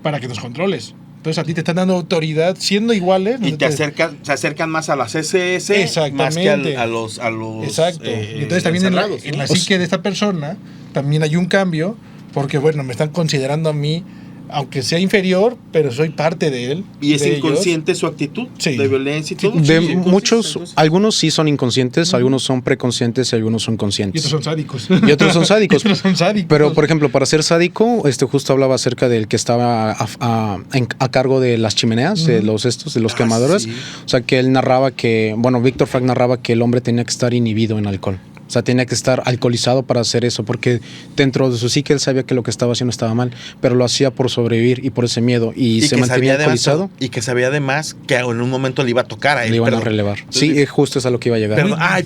para que nos controles. Entonces a ti te están dando autoridad siendo iguales. Y se acercan más a las SS más que a los Exacto. Y entonces también encerrados, en ¿no? la psique de esta persona también hay un cambio, porque bueno, me están considerando a mí, aunque sea inferior, pero soy parte de él. Y es de inconsciente su actitud de violencia y todo. De Sí, muchos, algunos sí son inconscientes, algunos son preconscientes y algunos son Y conscientes. otros son sádicos. Y otros son sádicos. Y otros son sádicos. Pero, por ejemplo, para ser sádico, justo hablaba acerca del que estaba a cargo de las chimeneas, de los quemadores. sí. O sea, que él narraba que, bueno, Víctor Frank narraba que el hombre tenía que estar inhibido en alcohol. O sea, tenía que estar alcoholizado para hacer eso, porque dentro de su psique él sabía que lo que estaba haciendo estaba mal, pero lo hacía por sobrevivir y por ese miedo. Y se que mantenía sabía alcoholizado. y que sabía además que en un momento le iba a tocar a él. Le iban a relevar. Sí, justo es a lo que iba a llegar.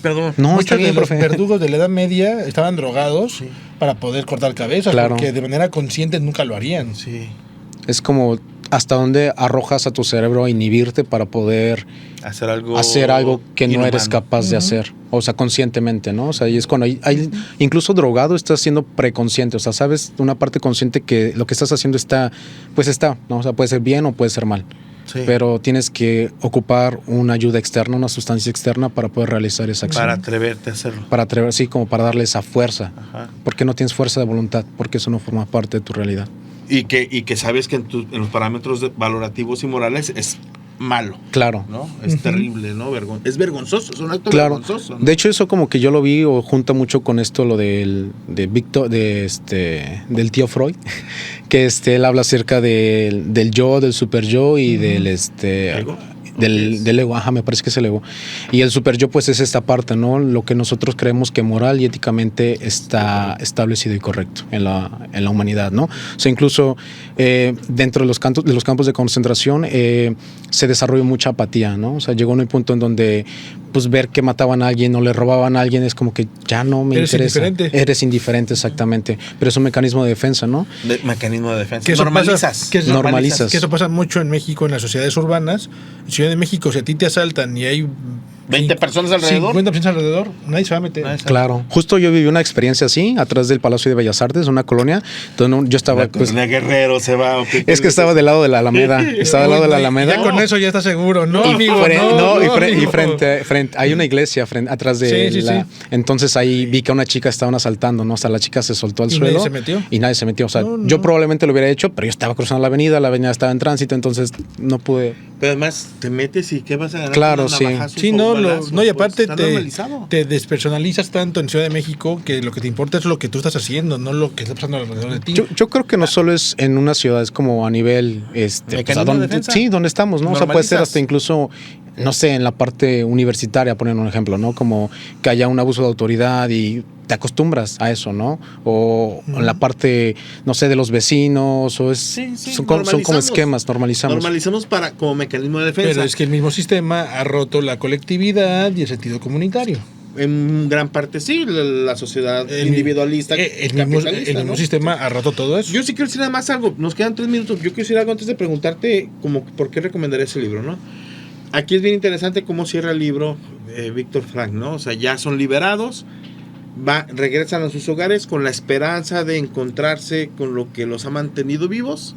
Perdón. No, está Muchos bien, de los profe. verdugos de la Edad Media estaban drogados para poder cortar cabezas, Claro. porque de manera consciente nunca lo harían. Sí. Es como hasta dónde arrojas a tu cerebro a inhibirte para poder Hacer algo que no inhumano. eres capaz de hacer. O sea, conscientemente, ¿no? O sea, y es cuando hay incluso drogado estás siendo preconsciente. O sea, sabes una parte consciente que lo que estás haciendo está, ¿no? O sea, puede ser bien o puede ser mal. Sí. Pero tienes que ocupar una ayuda externa, una sustancia externa para poder realizar esa acción. Para atreverte a hacerlo. Sí, como para darle esa fuerza. Ajá. Porque no tienes fuerza de voluntad, porque eso no forma parte de tu realidad. Y que sabes que en los parámetros valorativos y morales es malo. Claro. ¿No? Es terrible, ¿no? Es vergonzoso, es un acto Claro. vergonzoso. ¿no? De hecho, eso como que yo lo vi o junta mucho con esto lo del tío Freud, que él habla acerca del yo, del super yo y del ego, me parece que es el ego. Y el super yo pues es esta parte, ¿no? Lo que nosotros creemos que moral y éticamente está establecido y correcto en la humanidad, ¿no? O sea, incluso dentro de los campos de concentración se desarrolló mucha apatía, ¿no? O sea, llegó un punto en donde pues ver que mataban a alguien o le robaban a alguien es como que ya no me interesa. Eres indiferente, exactamente. Pero es un mecanismo de defensa, ¿no? Mecanismo de defensa. Que eso Normalizas. Normalizas. Que eso pasa mucho en México, en las sociedades urbanas. En Ciudad de México, si a ti te asaltan y hay 20 personas alrededor. 50 personas alrededor, nadie se va a meter. Claro. Justo yo viví una experiencia así, atrás del Palacio de Bellas Artes, una colonia, donde yo estaba... Colonia Guerrero se va. Es que estaba del lado de la Alameda. Estaba del lado de la Alameda. Ya con eso ya estás seguro, ¿no, amigo? Y frente, hay una iglesia atrás de Sí. Entonces ahí vi que a una chica estaban asaltando, ¿no? O sea, la chica se soltó al ¿Y suelo. nadie se metió? Y nadie se metió. O sea, yo probablemente lo hubiera hecho, pero yo estaba cruzando la avenida estaba en tránsito, entonces no pude. Pero además te metes y ¿qué vas a ganar? Claro, con sí. navajazos Sí, o no, balazos? y aparte Está normalizado. te despersonalizas tanto en Ciudad de México que lo que te importa es lo que tú estás haciendo, no lo que está pasando alrededor de ti. Yo creo que no solo es en una ciudad, es como a nivel ¿Mecanismo de defensa? sí, donde estamos, ¿no? O sea, puede ser Normalizas. hasta incluso, no sé, en la parte universitaria, poner un ejemplo, ¿no? Como que haya un abuso de autoridad y te acostumbras a eso, ¿no? O en la parte, no sé, de los vecinos, o son como esquemas, normalizamos. Normalizamos como mecanismo de defensa. Pero es que el mismo sistema ha roto la colectividad y el sentido comunitario. En gran parte sí, la sociedad individualista. El mismo sistema ha roto todo eso. Yo sí quiero decir nada más algo, nos quedan 3 minutos. Yo quiero decir algo antes de preguntarte como por qué recomendaría ese libro, ¿no? Aquí es bien interesante cómo cierra el libro Víctor Frank, ¿no? O sea, ya son liberados, regresan a sus hogares con la esperanza de encontrarse con lo que los ha mantenido vivos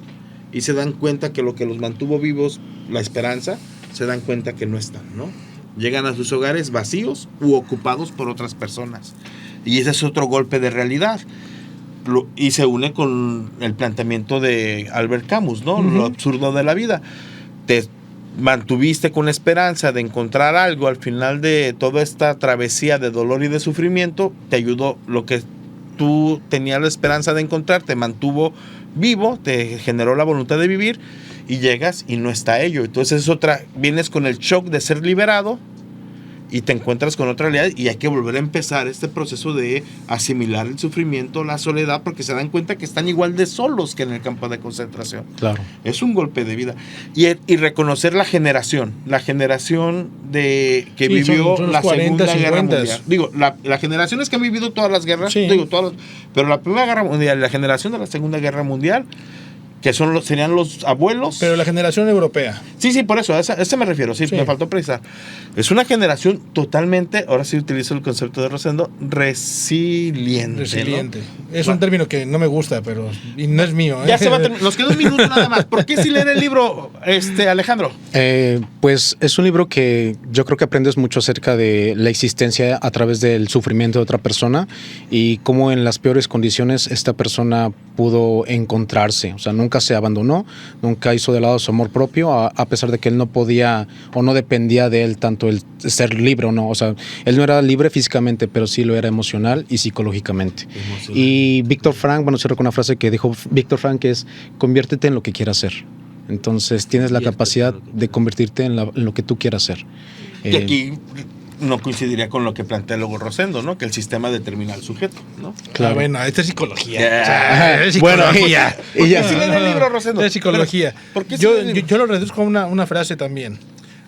y se dan cuenta que lo que los mantuvo vivos, la esperanza, se dan cuenta que no están, ¿no? Llegan a sus hogares vacíos u ocupados por otras personas. Y ese es otro golpe de realidad. Y se une con el planteamiento de Albert Camus, ¿no? Lo absurdo de la vida. Te mantuviste con la esperanza de encontrar algo al final de toda esta travesía de dolor y de sufrimiento, te ayudó lo que tú tenías la esperanza de encontrar, te mantuvo vivo, te generó la voluntad de vivir y llegas y no está ello. Entonces vienes con el shock de ser liberado y te encuentras con otra realidad y hay que volver a empezar este proceso de asimilar el sufrimiento, la soledad, porque se dan cuenta que están igual de solos que en el campo de concentración. Claro. Es un golpe de vida. Y reconocer la generación de que vivió son la 40, Segunda Guerra 50. Mundial. Digo, las generaciones que han vivido todas las guerras, pero la Primera Guerra Mundial, la generación de la Segunda Guerra Mundial, que serían los abuelos. Pero la generación europea. Sí, por eso, a ese me refiero, sí, me faltó precisar. Es una generación totalmente, ahora sí utilizo el concepto de Rosendo, resiliente. Resiliente. ¿No? Es un término que no me gusta, pero y no es mío. Ya se va a terminar, nos queda un minuto nada más. ¿Por qué si leer el libro, Alejandro? Pues es un libro que yo creo que aprendes mucho acerca de la existencia a través del sufrimiento de otra persona y cómo en las peores condiciones esta persona pudo encontrarse. O sea, nunca se abandonó, nunca hizo de lado su amor propio, a pesar de que él no podía o no dependía de él tanto el ser libre o no. O sea, él no era libre físicamente, pero sí lo era emocional y psicológicamente. Y Víctor Frank, cierro con una frase que dijo Víctor Frank, que es: conviértete en lo que quieras ser. Entonces tienes la capacidad de convertirte en lo que tú quieras ser. Y aquí no coincidiría con lo que plantea luego Rosendo, ¿no? Que el sistema determina al sujeto, ¿no? Claro. Bueno, esta es psicología. Es psicología. ¿Por qué si leen el libro, Rosendo? Es psicología. ¿Por qué Yo lo reduzco a una frase también.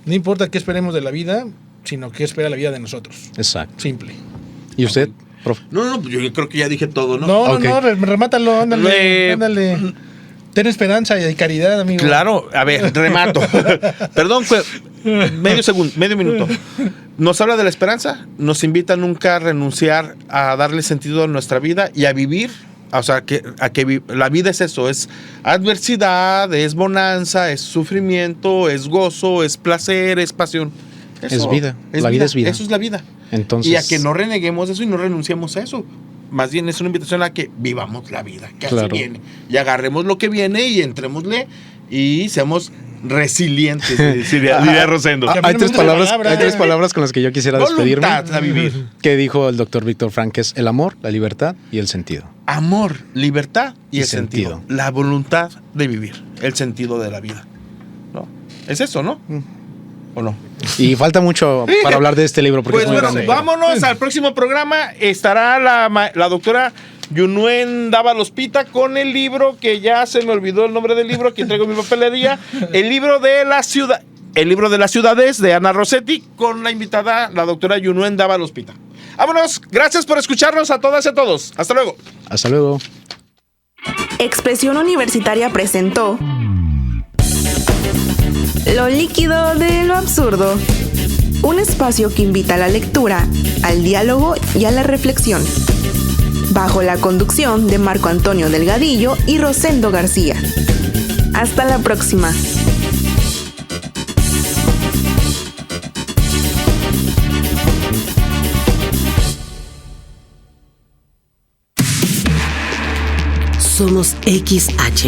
No importa qué esperemos de la vida, sino qué espera la vida de nosotros. Exacto. Simple. ¿Y usted, profe? No, yo creo que ya dije todo, ¿no? No, remátalo, ándale. Ten esperanza y caridad, amigo. Claro, a ver, remato. Perdón, medio minuto. Nos habla de la esperanza, nos invita nunca a renunciar a darle sentido a nuestra vida y a vivir. O sea, la vida es eso, es adversidad, es bonanza, es sufrimiento, es gozo, es placer, es pasión. Eso, es vida, la vida es vida. Eso es la vida. Entonces, y a que no reneguemos eso y no renunciemos a eso. Más bien es una invitación a que vivamos la vida, que así viene. Y agarremos lo que viene y entrémosle y seamos resilientes, diría Rosendo. Hay tres palabras con las que yo quisiera despedirme. Voluntad a vivir. Que dijo el doctor Víctor Frank, que es el amor, la libertad y el sentido. Amor, libertad y el sentido. La voluntad de vivir, el sentido de la vida. ¿No? Es eso, ¿no? ¿O no? Y falta mucho para hablar de este libro. Porque pues bueno, vámonos al próximo programa. Estará la doctora Yunuen Dávalos Pita con el libro que ya se me olvidó el nombre del libro, que traigo mi papelería. El libro de las ciudades de Ana Rossetti, con la invitada, la doctora Yunuen Dávalos Pita. Vámonos, gracias por escucharnos a todas y a todos. Hasta luego. Hasta luego. Expresión Universitaria presentó Lo líquido de lo absurdo. Un espacio que invita a la lectura, al diálogo y a la reflexión. Bajo la conducción de Marco Antonio Delgadillo y Rosendo García. Hasta la próxima. Somos XHUGPB.